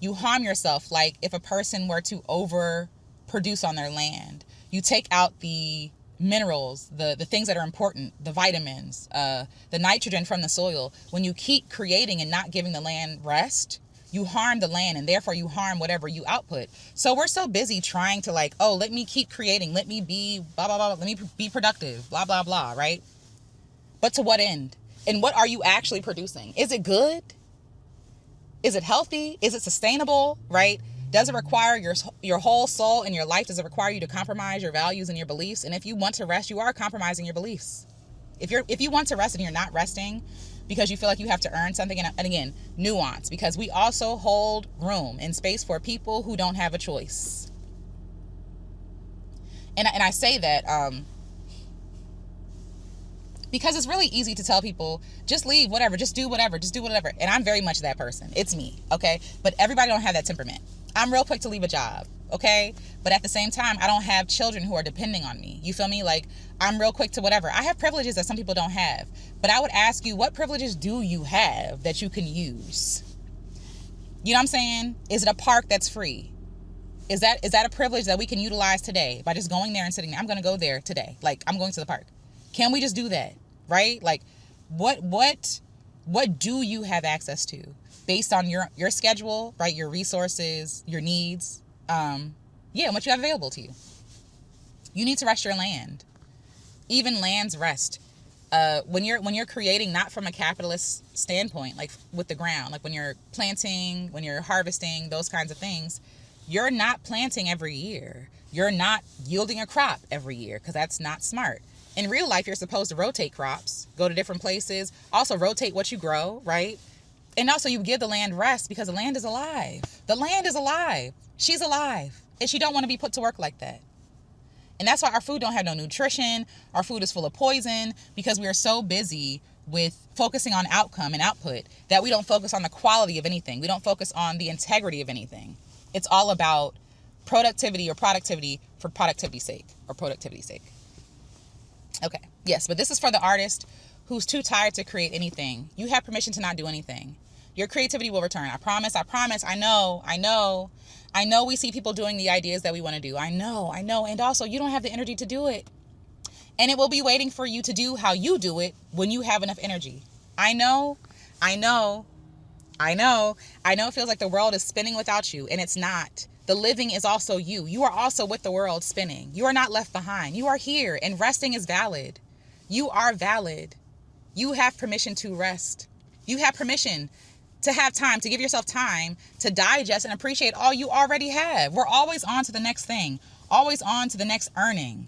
Speaker 1: you harm yourself. Like if a person were to overproduce on their land, you take out the minerals, the things that are important, the vitamins, the nitrogen from the soil. When you keep creating and not giving the land rest, you harm the land, and therefore you harm whatever you output. So we're so busy trying to like, oh, let me keep creating, let me be blah, blah, blah, let me be productive, blah, blah, blah, right? But to what end? And what are you actually producing? Is it good? Is it healthy? Is it sustainable, right? Does it require your whole soul and your life? Does it require you to compromise your values and your beliefs? And if you want to rest, you are compromising your beliefs. If you want to rest and you're not resting because you feel like you have to earn something, and again, nuance, because we also hold room and space for people who don't have a choice. And I say that because it's really easy to tell people, just leave, whatever, just do whatever, just do whatever. And I'm very much that person. It's me, okay? But everybody don't have that temperament. I'm real quick to leave a job, okay? But at the same time, I don't have children who are depending on me. You feel me? Like, I'm real quick to whatever. I have privileges that some people don't have. But I would ask you, what privileges do you have that you can use? You know what I'm saying? Is it a park that's free? Is that a privilege that we can utilize today by just going there and sitting there? I'm going to go there today. Like, I'm going to the park. Can we just do that? Right? Like, what do you have access to based on your schedule, right? Your resources, your needs, and what you have available to you. You need to rest your land. Even lands rest. When you're creating, not from a capitalist standpoint, like with the ground, like when you're planting, when you're harvesting, those kinds of things, you're not planting every year. You're not yielding a crop every year because that's not smart. In real life, you're supposed to rotate crops, go to different places, also rotate what you grow, right? And also you give the land rest because the land is alive. The land is alive. She's alive. And she don't want to be put to work like that. And that's why our food don't have no nutrition. Our food is full of poison because we are so busy with focusing on outcome and output that we don't focus on the quality of anything. We don't focus on the integrity of anything. It's all about productivity or productivity for productivity's sake or productivity's sake. Okay. Yes, but this is for the artist who's too tired to create anything. You have permission to not do anything. Your creativity will return. I promise. I promise. I know we see people doing the ideas that we want to do. I know. And also, you don't have the energy to do it. And it will be waiting for you to do how you do it when you have enough energy. I know it feels like the world is spinning without you, and it's not. The living is also you. You are also with the world spinning. You are not left behind. You are here, and resting is valid. You are valid. You have permission to rest. You have permission to have time, to give yourself time to digest and appreciate all you already have. We're always on to the next thing, always on to the next earning,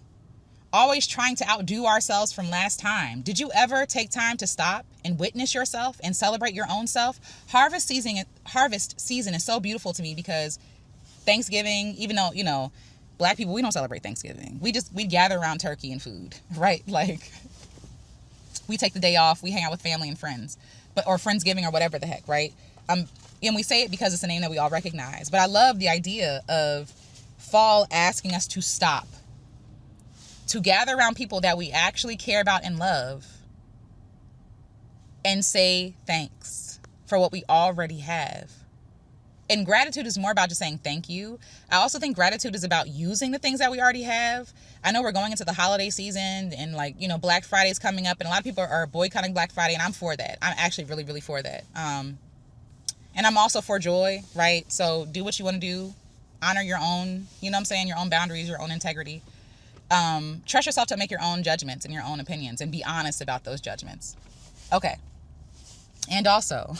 Speaker 1: always trying to outdo ourselves from last time. Did you ever take time to stop and witness yourself and celebrate your own self? Harvest season is so beautiful to me because Thanksgiving, even though, Black people, we don't celebrate Thanksgiving. We gather around turkey and food, right? Like, we take the day off, we hang out with family and friends, or Friendsgiving or whatever the heck, right? And we say it because it's a name that we all recognize. But I love the idea of fall asking us to stop, to gather around people that we actually care about and love, and say thanks for what we already have. And gratitude is more about just saying thank you. I also think gratitude is about using the things that we already have. I know we're going into the holiday season and Black Friday is coming up and a lot of people are boycotting Black Friday, and I'm for that. I'm actually really, really for that. And I'm also for joy, right? So do what you want to do. Honor your own, your own boundaries, your own integrity. Trust yourself to make your own judgments and your own opinions and be honest about those judgments. Okay. And also,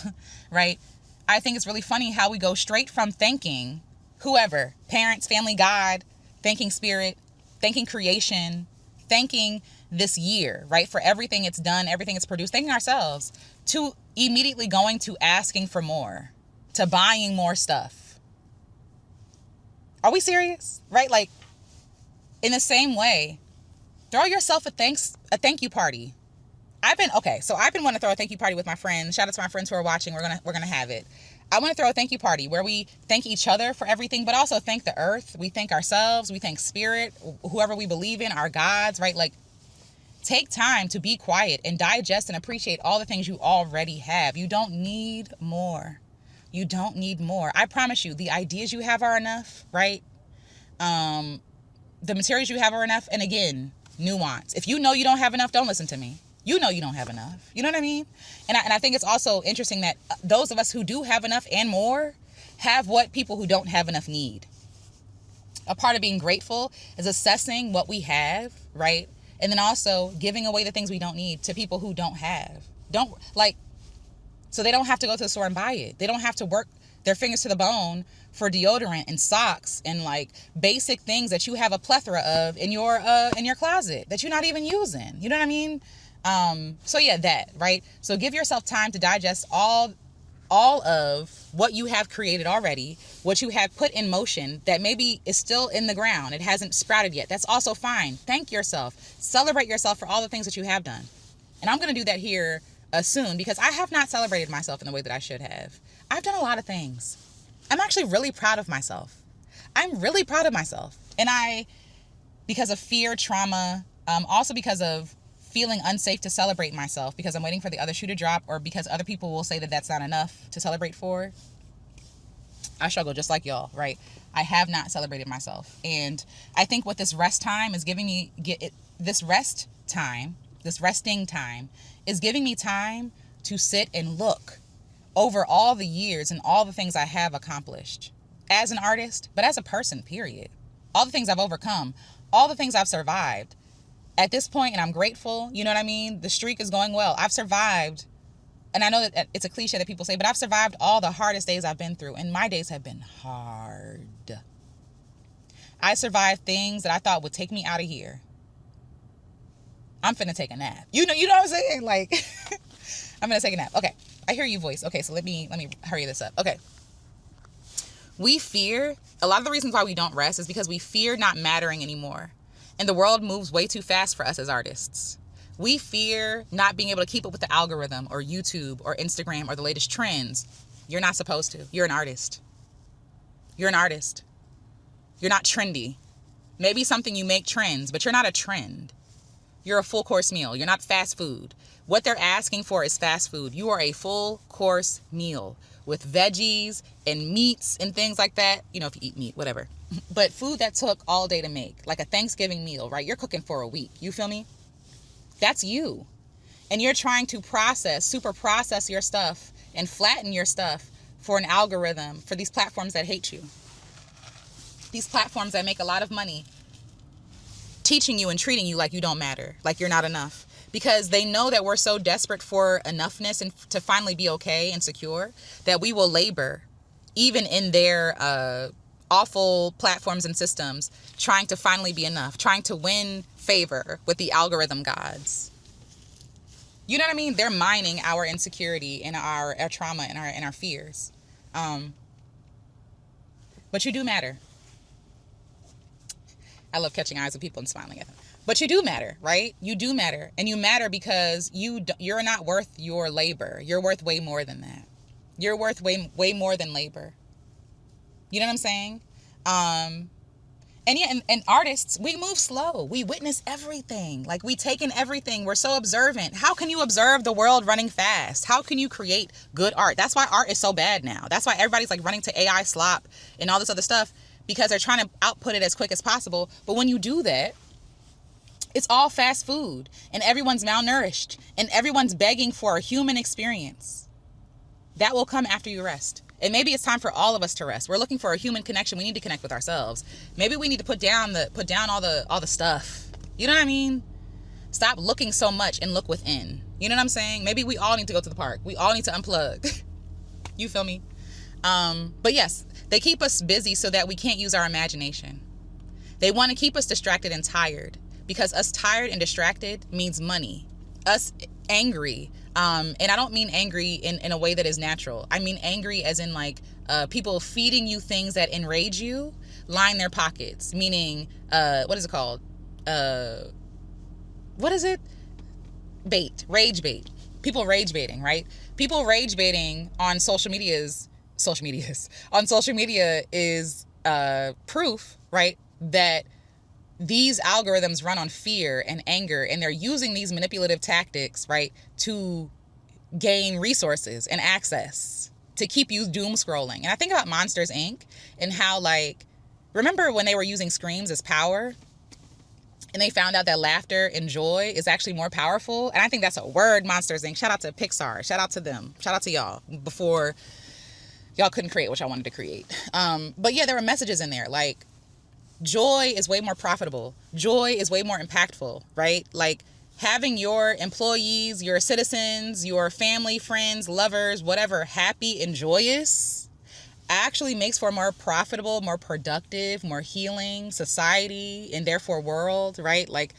Speaker 1: right? I think it's really funny how we go straight from thanking whoever, parents, family, God, thanking spirit, thanking creation, thanking this year, right? For everything it's done, everything it's produced, thanking ourselves, to immediately going to asking for more, to buying more stuff. Are we serious? Right? Like, in the same way, throw yourself a thank you party. I've been wanting to throw a thank you party with my friends. Shout out to my friends who are watching. We're gonna have it. I want to throw a thank you party where we thank each other for everything, but also thank the earth. We thank ourselves. We thank spirit, whoever we believe in, our gods, right? Like, take time to be quiet and digest and appreciate all the things you already have. You don't need more. You don't need more. I promise you, the ideas you have are enough, right? The materials you have are enough. And again, nuance. If you know you don't have enough, don't listen to me. You know you don't have enough. You know what I mean? And I think it's also interesting that those of us who do have enough and more have what people who don't have enough need. A part of being grateful is assessing what we have, right? And then also giving away the things we don't need to people who don't have. So they don't have to go to the store and buy it. They don't have to work their fingers to the bone for deodorant and socks and basic things that you have a plethora of in your closet that you're not even using. You know what I mean? So yeah, that, right? So give yourself time to digest all of what you have created already, what you have put in motion that maybe is still in the ground. It hasn't sprouted yet. That's also fine. Thank yourself. Celebrate yourself for all the things that you have done. And I'm going to do that here soon because I have not celebrated myself in the way that I should have. I've done a lot of things. I'm actually really proud of myself. I'm really proud of myself. And because of fear, trauma, also because of feeling unsafe to celebrate myself because I'm waiting for the other shoe to drop or because other people will say that that's not enough to celebrate for. I struggle just like y'all, right? I have not celebrated myself. And I think what this rest time is giving me, this resting time is giving me time to sit and look over all the years and all the things I have accomplished as an artist, but as a person, period. All the things I've overcome, all the things I've survived. At this point, and I'm grateful, you know what I mean? The streak is going well. I've survived, and I know that it's a cliche that people say, but I've survived all the hardest days I've been through, and my days have been hard. I survived things that I thought would take me out of here. I'm finna take a nap. You know what I'm saying? Like, I'm gonna take a nap. Okay, I hear you, voice. Okay, so let me hurry this up. Okay, we fear, a lot of the reasons why we don't rest is because we fear not mattering anymore, and the world moves way too fast for us as artists. We fear not being able to keep up with the algorithm or YouTube or Instagram or the latest trends. You're not supposed to. You're an artist. You're an artist. You're not trendy. Maybe something you make trends, but you're not a trend. You're a full course meal. You're not fast food. What they're asking for is fast food. You are a full course meal with veggies and meats and things like that. You know, if you eat meat, whatever. But food that took all day to make, like a Thanksgiving meal, right? You're cooking for a week. You feel me? That's you. And you're trying to super process your stuff and flatten your stuff for an algorithm, for these platforms that hate you. These platforms that make a lot of money teaching you and treating you like you don't matter, like you're not enough. Because they know that we're so desperate for enoughness and to finally be okay and secure that we will labor, even in their awful platforms and systems, trying to finally be enough, trying to win favor with the algorithm gods. You know what I mean? They're mining our insecurity and our trauma and our fears. But you do matter. I love catching eyes with people and smiling at them. But you do matter, right? You do matter. And you matter because you're not worth your labor. You're worth way more than that. You're worth way more than labor. You know what I'm saying? And yeah, and artists, we move slow. We witness everything. Like, we take in everything. We're so observant. How can you observe the world running fast? How can you create good art? That's why art is so bad now. That's why everybody's like running to AI slop and all this other stuff, because they're trying to output it as quick as possible. But when you do that, it's all fast food and everyone's malnourished and everyone's begging for a human experience. That will come after you rest. And maybe it's time for all of us to rest. We're looking for a human connection. We need to connect with ourselves. Maybe we need to put down all the stuff. You know what I mean? Stop looking so much and look within. You know what I'm saying? Maybe we all need to go to the park. We all need to unplug. You feel me? But yes, they keep us busy so that we can't use our imagination. They want to keep us distracted and tired, because us tired and distracted means money. Us angry. And I don't mean angry in a way that is natural. I mean angry as in like people feeding you things that enrage you line their pockets. Meaning, what is it called? What is it? Bait. Rage bait. People rage baiting, right? People rage baiting on social media is proof, right, that these algorithms run on fear and anger, and they're using these manipulative tactics, right, to gain resources and access to keep you doom scrolling. And I think about Monsters, Inc. and how, like, remember when they were using screams as power, and they found out that laughter and joy is actually more powerful? And I think that's a word, Monsters, Inc. Shout out to Pixar. Shout out to them. Shout out to y'all before y'all couldn't create what y'all wanted to create. But yeah, there were messages in there like, joy is way more profitable. Joy is way more impactful, right? Like, having your employees, your citizens, your family, friends, lovers, whatever, happy and joyous actually makes for a more profitable, more productive, more healing society and therefore world, right? Like,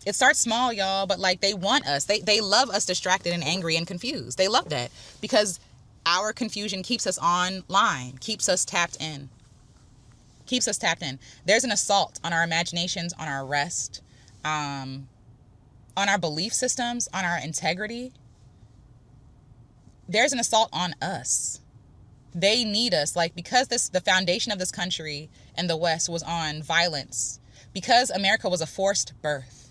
Speaker 1: it starts small, y'all, but like, they want us. They love us distracted and angry and confused. They love that because our confusion keeps us online, keeps us tapped in. There's an assault on our imaginations, on our rest, on our belief systems, on our integrity. There's an assault on us. They need us, like, because the foundation of this country and the West was on violence, because America was a forced birth.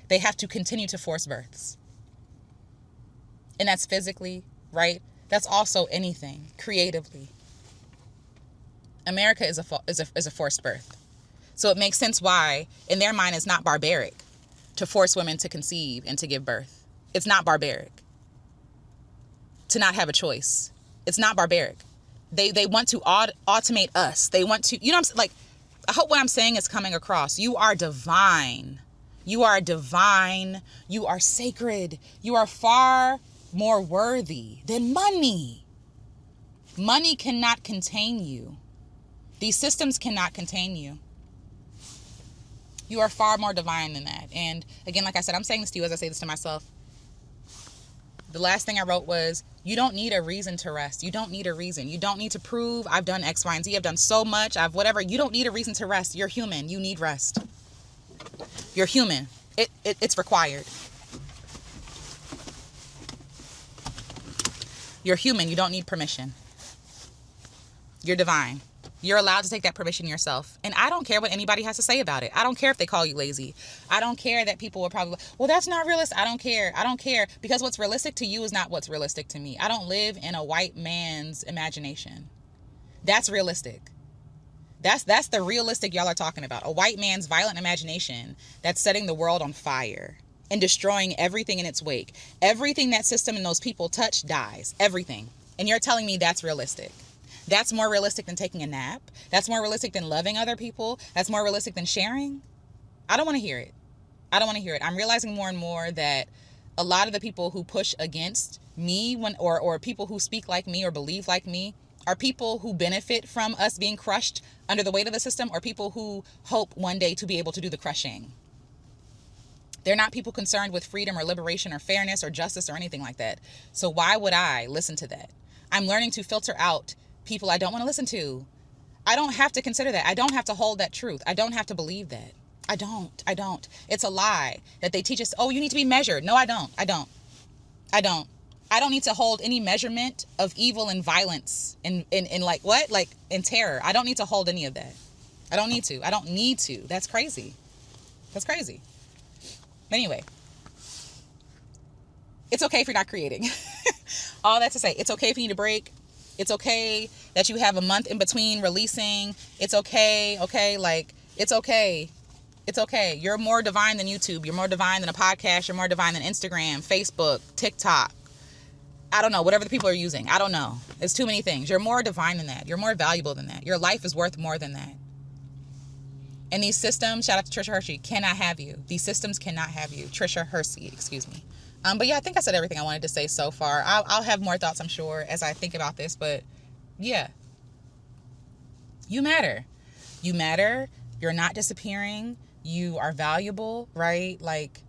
Speaker 1: They have to continue to force births. And that's physically, right? That's also anything creatively. America is a forced birth. So it makes sense why, in their mind, it's not barbaric to force women to conceive and to give birth. It's not barbaric to not have a choice. It's not barbaric. They want to automate us. They want to, you know what I'm saying? Like, I hope what I'm saying is coming across. You are divine. You are divine. You are sacred. You are far more worthy than money. Money cannot contain you. These systems cannot contain you. You are far more divine than that. And again, like I said, I'm saying this to you as I say this to myself. The last thing I wrote was, you don't need a reason to rest. You don't need a reason. You don't need to prove I've done X, Y, and Z. I've done so much. I've whatever. You don't need a reason to rest. You're human. You need rest. You're human. It's required. You're human. You don't need permission. You're divine. You're allowed to take that permission yourself. And I don't care what anybody has to say about it. I don't care if they call you lazy. I don't care that people will probably, well, that's not realistic. I don't care. I don't care. Because what's realistic to you is not what's realistic to me. I don't live in a white man's imagination. That's realistic. That's the realistic y'all are talking about. A white man's violent imagination that's setting the world on fire and destroying everything in its wake. Everything that system and those people touch dies. Everything. And you're telling me that's realistic. That's more realistic than taking a nap. That's more realistic than loving other people. That's more realistic than sharing. I don't want to hear it. I don't want to hear it. I'm realizing more and more that a lot of the people who push against me or people who speak like me or believe like me are people who benefit from us being crushed under the weight of the system, or people who hope one day to be able to do the crushing. They're not people concerned with freedom or liberation or fairness or justice or anything like that. So why would I listen to that? I'm learning to filter out people I don't want to listen to. I don't have to consider that. I don't have to hold that truth. I don't have to believe that. I don't. It's a lie that they teach us. Oh, you need to be measured. No, I don't. I don't need to hold any measurement of evil and violence and like what? Like in terror. I don't need to hold any of that. I don't need to. That's crazy. But anyway, it's okay if you're not creating. All that to say, it's okay if you need a break. It's okay that you have a month in between releasing. It's okay. Okay. Like, it's okay. It's okay. You're more divine than YouTube. You're more divine than a podcast. You're more divine than Instagram, Facebook, TikTok. I don't know, whatever the people are using. I don't know. It's too many things. You're more divine than that. You're more valuable than that. Your life is worth more than that. And these systems, shout out to Trisha Hershey, cannot have you. These systems cannot have you. Trisha Hersey, excuse me. But yeah, I think I said everything I wanted to say so far. I'll have more thoughts, I'm sure, as I think about this. But yeah, you matter. You matter. You're not disappearing. You are valuable, right? Like,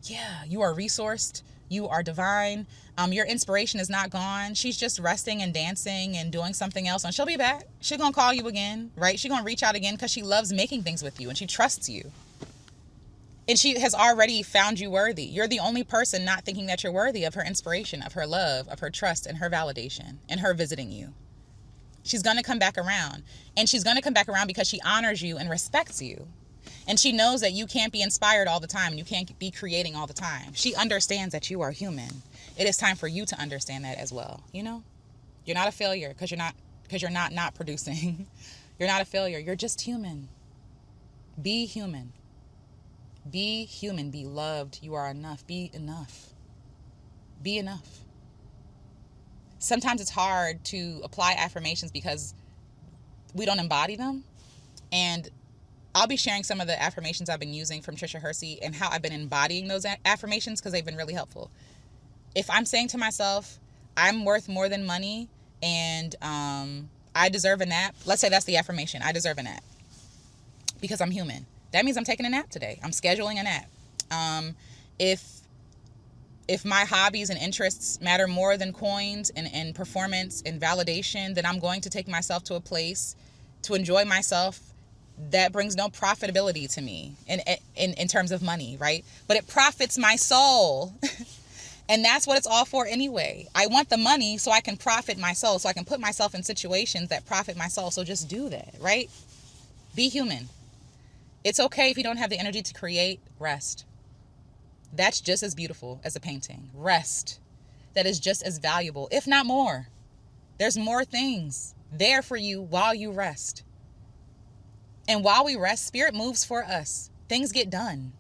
Speaker 1: yeah, you are resourced. You are divine. Your inspiration is not gone. She's just resting and dancing and doing something else. And she'll be back. She's going to call you again, right? She's going to reach out again because she loves making things with you and she trusts you. And she has already found you worthy. You're the only person not thinking that you're worthy of her inspiration, of her love, of her trust, and her validation, and her visiting you. She's going to come back around. And she's going to come back around because she honors you and respects you. And she knows that you can't be inspired all the time and you can't be creating all the time. She understands that you are human. It is time for you to understand that as well. You know, you're not a failure because you're not producing. You're not a failure. You're just human. Be human. Be human. Be loved. You are enough. Be enough. Be enough. Sometimes it's hard to apply affirmations because we don't embody them. And I'll be sharing some of the affirmations I've been using from Trisha Hersey and how I've been embodying those affirmations because they've been really helpful. If I'm saying to myself, I'm worth more than money and I deserve a nap. Let's say that's the affirmation. I deserve a nap because I'm human. That means I'm taking a nap today. I'm scheduling a nap. If my hobbies and interests matter more than coins and performance and validation, then I'm going to take myself to a place to enjoy myself that brings no profitability to me in terms of money, right? But it profits my soul. And that's what it's all for anyway. I want the money so I can profit my soul, so I can put myself in situations that profit my soul. So just do that, right? Be human. It's okay if you don't have the energy to create. Rest. That's just as beautiful as a painting. Rest. That is just as valuable, if not more. There's more things there for you while you rest. And while we rest, spirit moves for us. Things get done.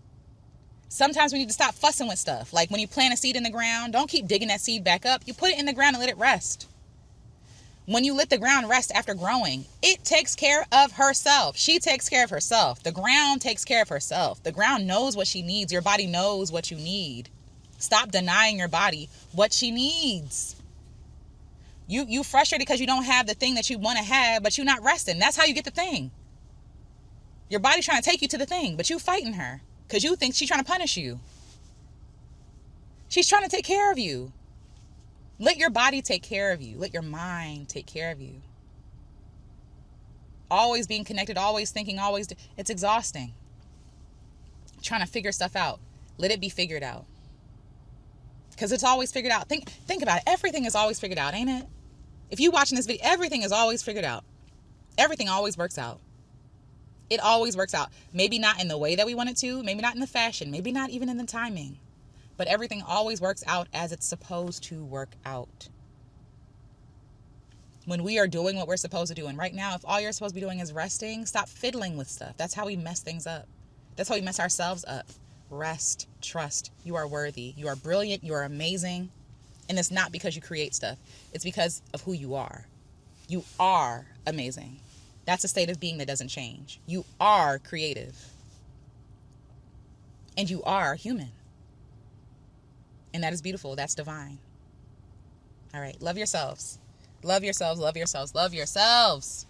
Speaker 1: Sometimes we need to stop fussing with stuff. Like when you plant a seed in the ground, don't keep digging that seed back up. You put it in the ground and let it rest. When you let the ground rest after growing, it takes care of herself. She takes care of herself. The ground takes care of herself. The ground knows what she needs. Your body knows what you need. Stop denying your body what she needs. You frustrated because you don't have the thing that you want to have, but you're not resting. That's how you get the thing. Your body's trying to take you to the thing, but you fighting her because you think she's trying to punish you. She's trying to take care of you. Let your body take care of you. Let your mind take care of you. Always being connected, always thinking, it's exhausting. Trying to figure stuff out. Let it be figured out. Because it's always figured out. Think about it. Everything is always figured out, ain't it? If you watching this video, everything is always figured out. Everything always works out. It always works out. Maybe not in the way that we want it to. Maybe not in the fashion. Maybe not even in the timing. But everything always works out as it's supposed to work out. When we are doing what we're supposed to do. And right now, if all you're supposed to be doing is resting, stop fiddling with stuff. That's how we mess things up. That's how we mess ourselves up. Rest. Trust. You are worthy. You are brilliant. You are amazing. And it's not because you create stuff. It's because of who you are. You are amazing. That's a state of being that doesn't change. You are creative. And you are human. And that is beautiful. That's divine. All right. Love yourselves. Love yourselves. Love yourselves. Love yourselves.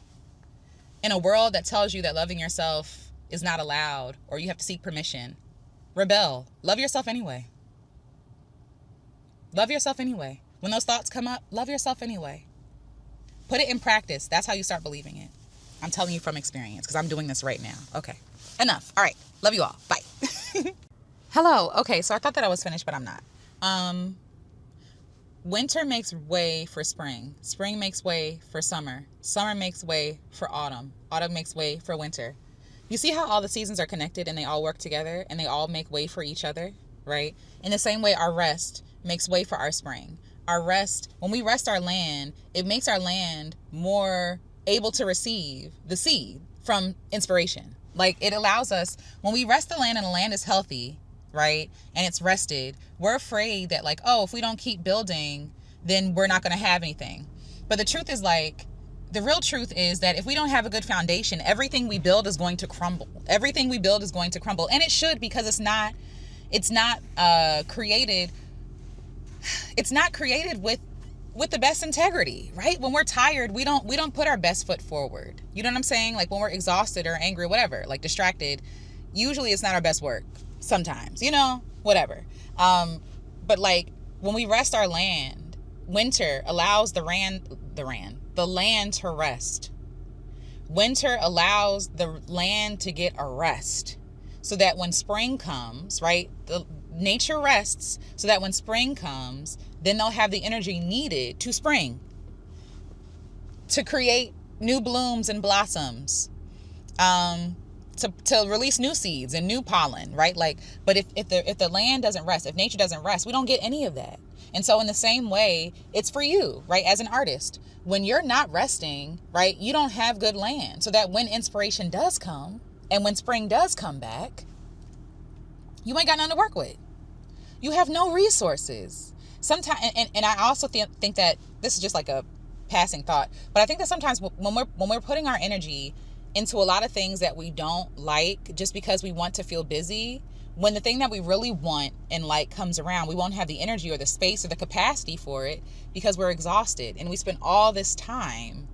Speaker 1: In a world that tells you that loving yourself is not allowed or you have to seek permission, rebel. Love yourself anyway. Love yourself anyway. When those thoughts come up, love yourself anyway. Put it in practice. That's how you start believing it. I'm telling you from experience because I'm doing this right now. Okay. Enough. All right. Love you all. Bye. Hello. Okay. So I thought that I was finished, but I'm not. Winter makes way for spring. Spring makes way for summer. Summer makes way for autumn. Autumn makes way for winter. You see how all the seasons are connected and they all work together and they all make way for each other, right? In the same way, our rest makes way for our spring. Our rest, when we rest our land, it makes our land more able to receive the seed from inspiration. Like it allows us, when we rest the land and the land is healthy, right? And it's rested, we're afraid that like, oh, if we don't keep building, then we're not going to have anything. But the truth is like, the real truth is that if we don't have a good foundation, everything we build is going to crumble. Everything we build is going to crumble. And it should, because it's not created with the best integrity, right? When we're tired, we don't put our best foot forward. You know what I'm saying? Like when we're exhausted or angry or whatever, like distracted, usually it's not our best work. Sometimes, whatever. But like when we rest our land, winter allows the land to rest. Winter allows the land to get a rest so that when spring comes, right? The nature rests so that when spring comes, then they'll have the energy needed to spring, to create new blooms and blossoms, to release new seeds and new pollen, right? Like, but if the land doesn't rest, if nature doesn't rest, we don't get any of that. And so in the same way, it's for you, right? As an artist, when you're not resting, right, you don't have good land, so that when inspiration does come and when spring does come back, you ain't got nothing to work with. You have no resources. Sometimes, and I also think that this is just like a passing thought, but I think that sometimes when we're putting our energy into a lot of things that we don't like just because we want to feel busy, when the thing that we really want and like comes around, we won't have the energy or the space or the capacity for it because we're exhausted. And we spend all this time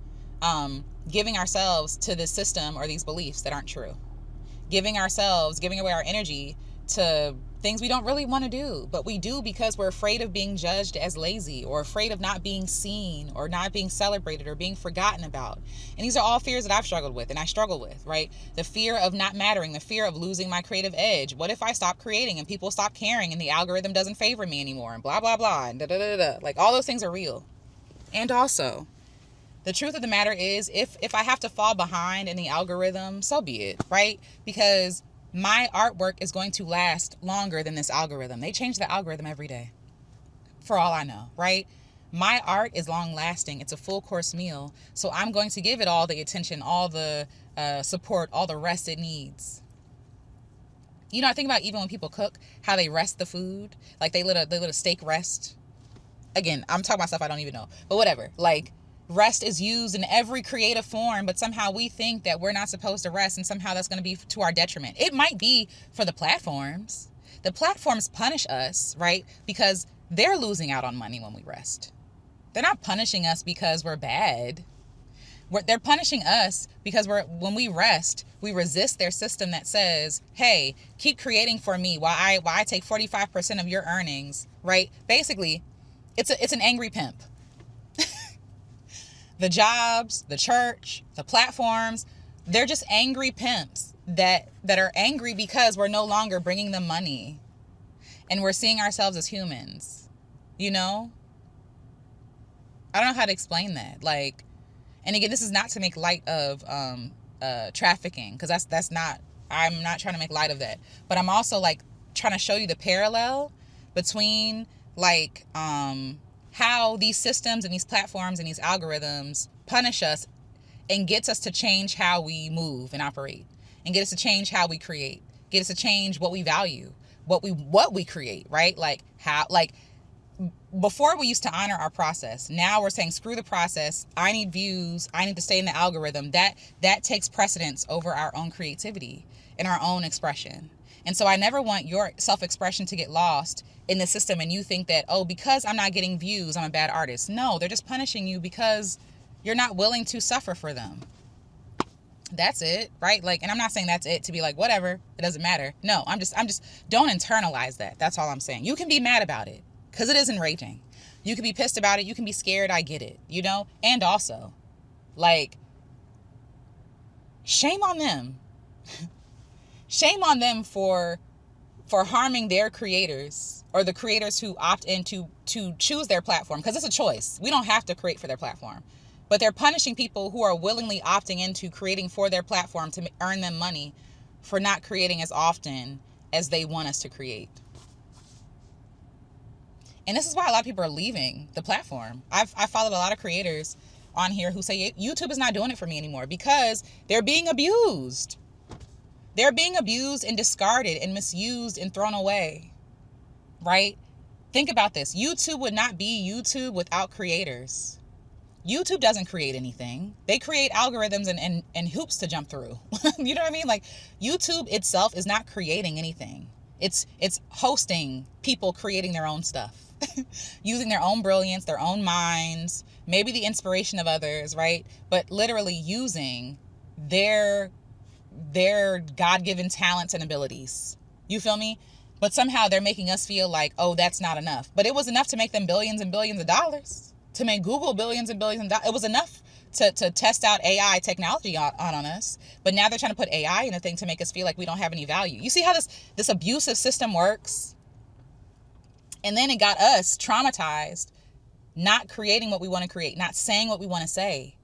Speaker 1: giving ourselves to this system or these beliefs that aren't true. Giving away our energy to things we don't really want to do, but we do because we're afraid of being judged as lazy or afraid of not being seen or not being celebrated or being forgotten about. And these are all fears that I've struggled with and I struggle with, right? The fear of not mattering, the fear of losing my creative edge. What if I stop creating and people stop caring and the algorithm doesn't favor me anymore and blah, blah, blah, and da, da, da, da. Like all those things are real. And also, the truth of the matter is if I have to fall behind in the algorithm, so be it, right? Because my artwork is going to last longer than this algorithm. They change the algorithm every day, for all I know, right? My art is long lasting. It's a full course meal. So I'm going to give it all the attention, all the support, all the rest it needs. I think about even when people cook, how they rest the food. Like they let a steak rest. Again, I'm talking about stuff I don't even know, but whatever. Like, rest is used in every creative form, but somehow we think that we're not supposed to rest, and somehow that's going to be to our detriment. It might be for the platforms. The platforms punish us, right? Because they're losing out on money when we rest. They're not punishing us because we're bad. They're punishing us because when we rest, we resist their system that says, hey, keep creating for me while I take 45% of your earnings, right? Basically, it's an angry pimp. The jobs, the church, the platforms, they're just angry pimps that are angry because we're no longer bringing them money and we're seeing ourselves as humans. You know? I don't know how to explain that. Like, and again, this is not to make light of trafficking, because that's not, I'm not trying to make light of that. But I'm also like trying to show you the parallel between like how these systems and these platforms and these algorithms punish us and gets us to change how we move and operate, and get us to change how we create, get us to change what we value, what we create, right? Like how, like, before we used to honor our process. Now we're saying, screw the process. I need views. I need to stay in the algorithm. That takes precedence over our own creativity and our own expression. And so I never want your self-expression to get lost in the system and you think that, oh, because I'm not getting views, I'm a bad artist. No, they're just punishing you because you're not willing to suffer for them. That's it, right? Like, and I'm not saying that's it to be like, whatever, it doesn't matter. No, I'm just, don't internalize that. That's all I'm saying. You can be mad about it, because it is enraging. You can be pissed about it. You can be scared. I get it, you know? And also, like, shame on them. Shame on them for harming their creators, or the creators who opt in to choose their platform, because it's a choice. We don't have to create for their platform. But they're punishing people who are willingly opting into creating for their platform to earn them money for not creating as often as they want us to create. And this is why a lot of people are leaving the platform. I've followed a lot of creators on here who say YouTube is not doing it for me anymore because they're being abused. They're being abused and discarded and misused and thrown away, right? Think about this. YouTube would not be YouTube without creators. YouTube doesn't create anything. They create algorithms and hoops to jump through. You know what I mean? Like, YouTube itself is not creating anything. It's hosting people creating their own stuff. Using their own brilliance, their own minds, maybe the inspiration of others, right? But literally using their God-given talents and abilities. You feel me? But somehow they're making us feel like, oh, that's not enough. But it was enough to make them billions and billions of dollars. To make Google billions and billions of dollars. It was enough to test out AI technology on us. But now they're trying to put AI in a thing to make us feel like we don't have any value. You see how this abusive system works? And then it got us traumatized, not creating what we want to create, not saying what we want to say.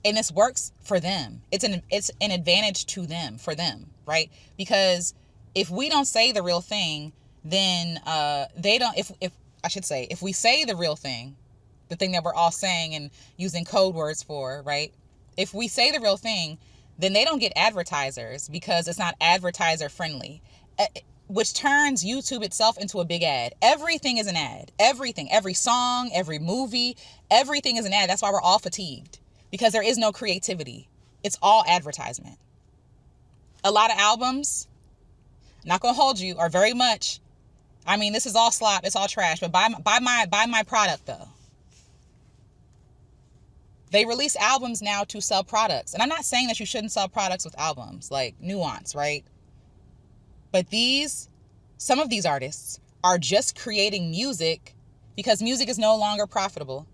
Speaker 1: And this works for them. It's an advantage to them, for them, right? Because if we don't say the real thing, then they don't, if we say the real thing, the thing that we're all saying and using code words for, right? If we say the real thing, then they don't get advertisers because it's not advertiser friendly. Which turns YouTube itself into a big ad. Everything is an ad. Everything. Every song, every movie, everything is an ad. That's why we're all fatigued. Because there is no creativity. It's all advertisement. A lot of albums, not going to hold you, are very much, I mean, this is all slop. It's all trash. But buy my product, though. They release albums now to sell products. And I'm not saying that you shouldn't sell products with albums. Like, nuance, right? But some of these artists are just creating music because music is no longer profitable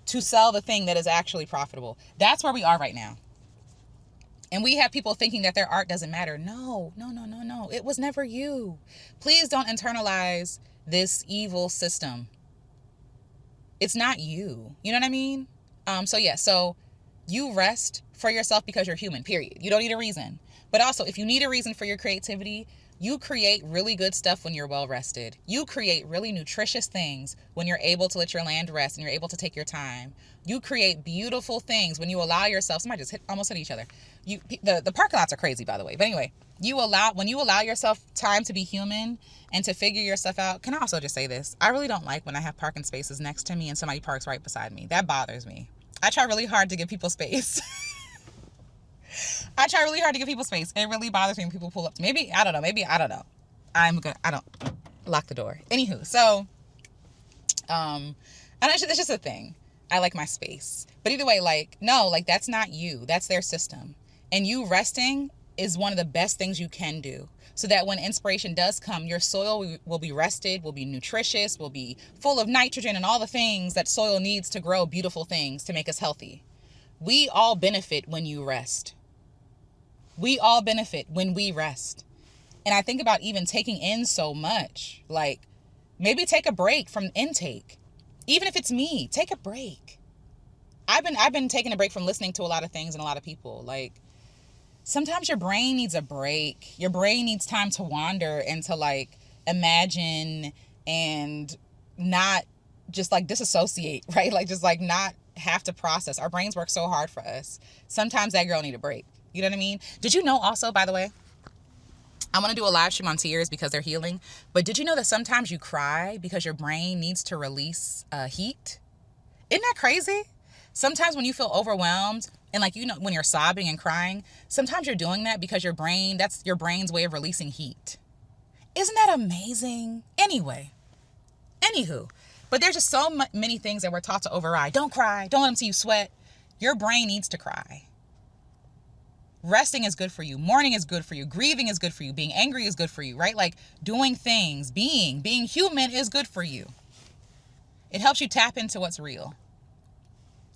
Speaker 1: to sell the thing that is actually profitable. That's where we are right now. And we have people thinking that their art doesn't matter. No. It was never you. Please don't internalize this evil system. It's not you. You know what I mean? So you rest for yourself because you're human, period. You don't need a reason. But also, if you need a reason for your creativity, you create really good stuff when you're well rested. You create really nutritious things when you're able to let your land rest and you're able to take your time. You create beautiful things when you allow yourself. Somebody just almost hit each other. The parking lots are crazy, by the way. But anyway, when you allow yourself time to be human and to figure your stuff out. Can I also just say this? I really don't like when I have parking spaces next to me and somebody parks right beside me. That bothers me. I try really hard to give people space. I try really hard to give people space. It really bothers me when people pull up to me. Maybe I don't know. I don't lock the door. Anywho, so, and it's just a thing. I like my space. But either way, like, no, like, that's not you. That's their system. And you resting is one of the best things you can do. So that when inspiration does come, your soil will be rested, will be nutritious, will be full of nitrogen and all the things that soil needs to grow beautiful things to make us healthy. We all benefit when you rest. We all benefit when we rest. And I think about even taking in so much, like maybe take a break from intake. Even if it's me, take a break. I've been taking a break from listening to a lot of things and a lot of people. Like, sometimes your brain needs a break. Your brain needs time to wander and to like imagine and not just like disassociate, right? Like just like not have to process. Our brains work so hard for us. Sometimes that girl need a break. You know what I mean? Did you know also, by the way, I want to do a live stream on tears because they're healing. But did you know that sometimes you cry because your brain needs to release heat? Isn't that crazy? Sometimes when you feel overwhelmed and like, you know, when you're sobbing and crying, sometimes you're doing that because your brain, that's your brain's way of releasing heat. Isn't that amazing? Anyway, anywho, but there's just so many things that we're taught to override. Don't cry. Don't let them see you sweat. Your brain needs to cry. Resting is good for you. Mourning is good for you. Grieving is good for you. Being angry is good for you, right? Like doing things, being human is good for you. It helps you tap into what's real.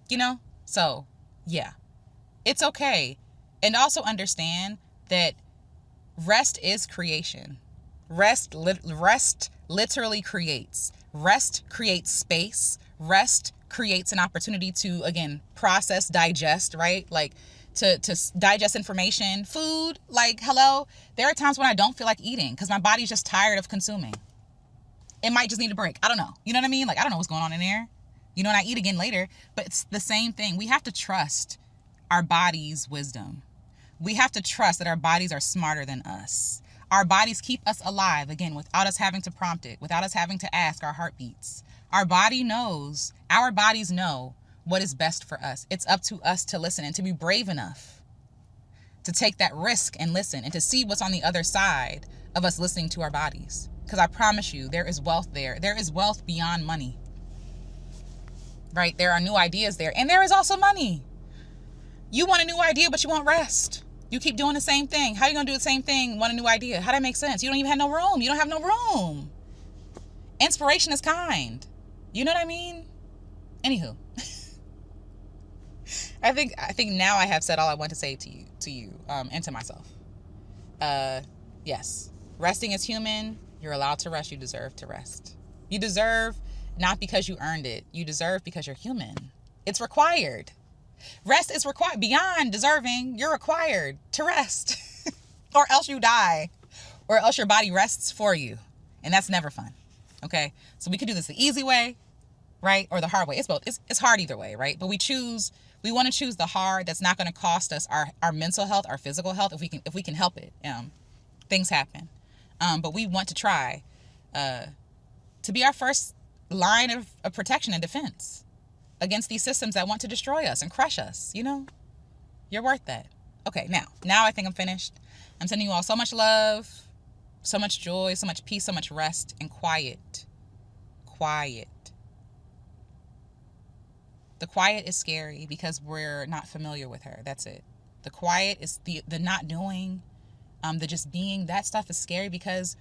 Speaker 1: You know? So, yeah. It's okay. And also understand that rest is creation. Rest literally creates. Rest creates space. Rest creates an opportunity to, again, process, digest, right? Like to digest information, food, like, hello. There are times when I don't feel like eating because my body's just tired of consuming. It might just need a break. I don't know. You know what I mean? Like, I don't know what's going on in there. You know, and I eat again later, but it's the same thing. We have to trust our body's wisdom. We have to trust that our bodies are smarter than us. Our bodies keep us alive, again, without us having to prompt it, without us having to ask our heartbeats. Our bodies know what is best for us. It's up to us to listen and to be brave enough to take that risk and listen and to see what's on the other side of us listening to our bodies. Because I promise you, there is wealth there. There is wealth beyond money, right? There are new ideas there. And there is also money. You want a new idea, but you won't rest. You keep doing the same thing. How are you going to do the same thing, want a new idea? How that make sense? You don't even have no room. You don't have no room. Inspiration is kind. You know what I mean? Anywho. I think now I have said all I want to say to you, and to myself. Yes. Resting is human. You're allowed to rest. You deserve to rest. You deserve not because you earned it. You deserve because you're human. It's required. Rest is required. Beyond deserving, you're required to rest. Or else you die. Or else your body rests for you. And that's never fun. Okay? So we could do this the easy way, right? Or the hard way. It's both. It's hard either way, right? But we want to choose the hard that's not going to cost us our mental health, our physical health, if we can help it. Things happen. But we want to try to be our first line of protection and defense against these systems that want to destroy us and crush us. You know, you're worth that. Okay, now I think I'm finished. I'm sending you all so much love, so much joy, so much peace, so much rest, and quiet. The quiet is scary because we're not familiar with her. That's it. The quiet is the not knowing, the just being. That stuff is scary because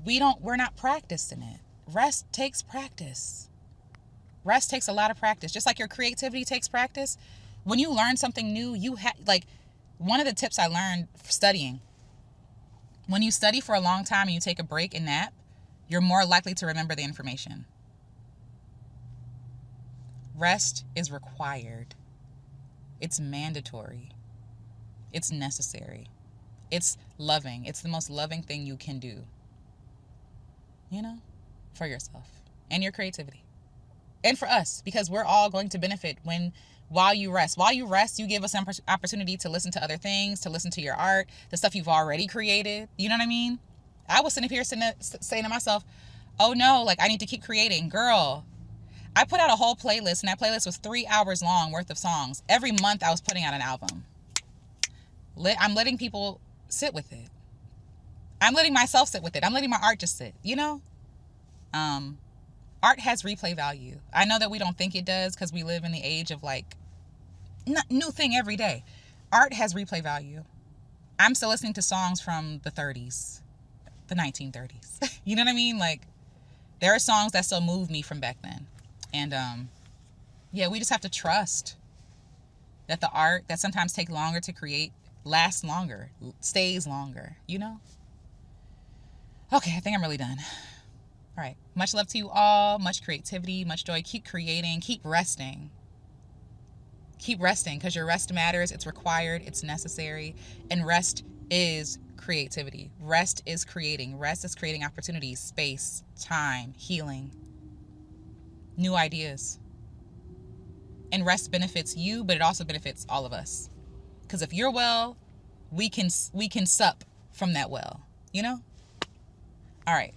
Speaker 1: we're not practiced in it. Rest takes practice. Rest takes a lot of practice. Just like your creativity takes practice. When you learn something new, like one of the tips I learned studying. When you study for a long time and you take a break and nap, you're more likely to remember the information. Rest is required. It's mandatory. It's necessary. It's loving. It's the most loving thing you can do. You know, for yourself and your creativity. And for us, because we're all going to benefit while you rest. While you rest, you give us an opportunity to listen to other things, to listen to your art, the stuff you've already created. You know what I mean? I was sitting here saying to myself, oh no, like I need to keep creating. Girl, I put out a whole playlist, and that playlist was 3 hours long worth of songs. Every month I was putting out an album. I'm letting people sit with it. I'm letting myself sit with it. I'm letting my art just sit, you know? Art has replay value. I know that we don't think it does because we live in the age of like new thing every day. Art has replay value. I'm still listening to songs from the 30s, the 1930s. You know what I mean? Like, there are songs that still move me from back then. And yeah, we just have to trust that the art that sometimes take longer to create lasts longer, stays longer, you know? Okay, I think I'm really done. All right. Much love to you all. Much creativity, much joy. Keep creating. Keep resting. Keep resting, because your rest matters. It's required. It's necessary. And rest is creativity. Rest is creating. Rest is creating opportunities, space, time, healing, new ideas. And rest benefits you, but it also benefits all of us. Because if you're well, we can sup from that well, you know? All right.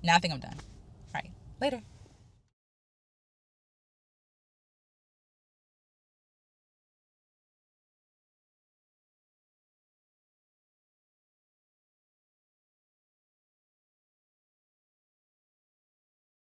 Speaker 1: Now I think I'm done. All right. Later.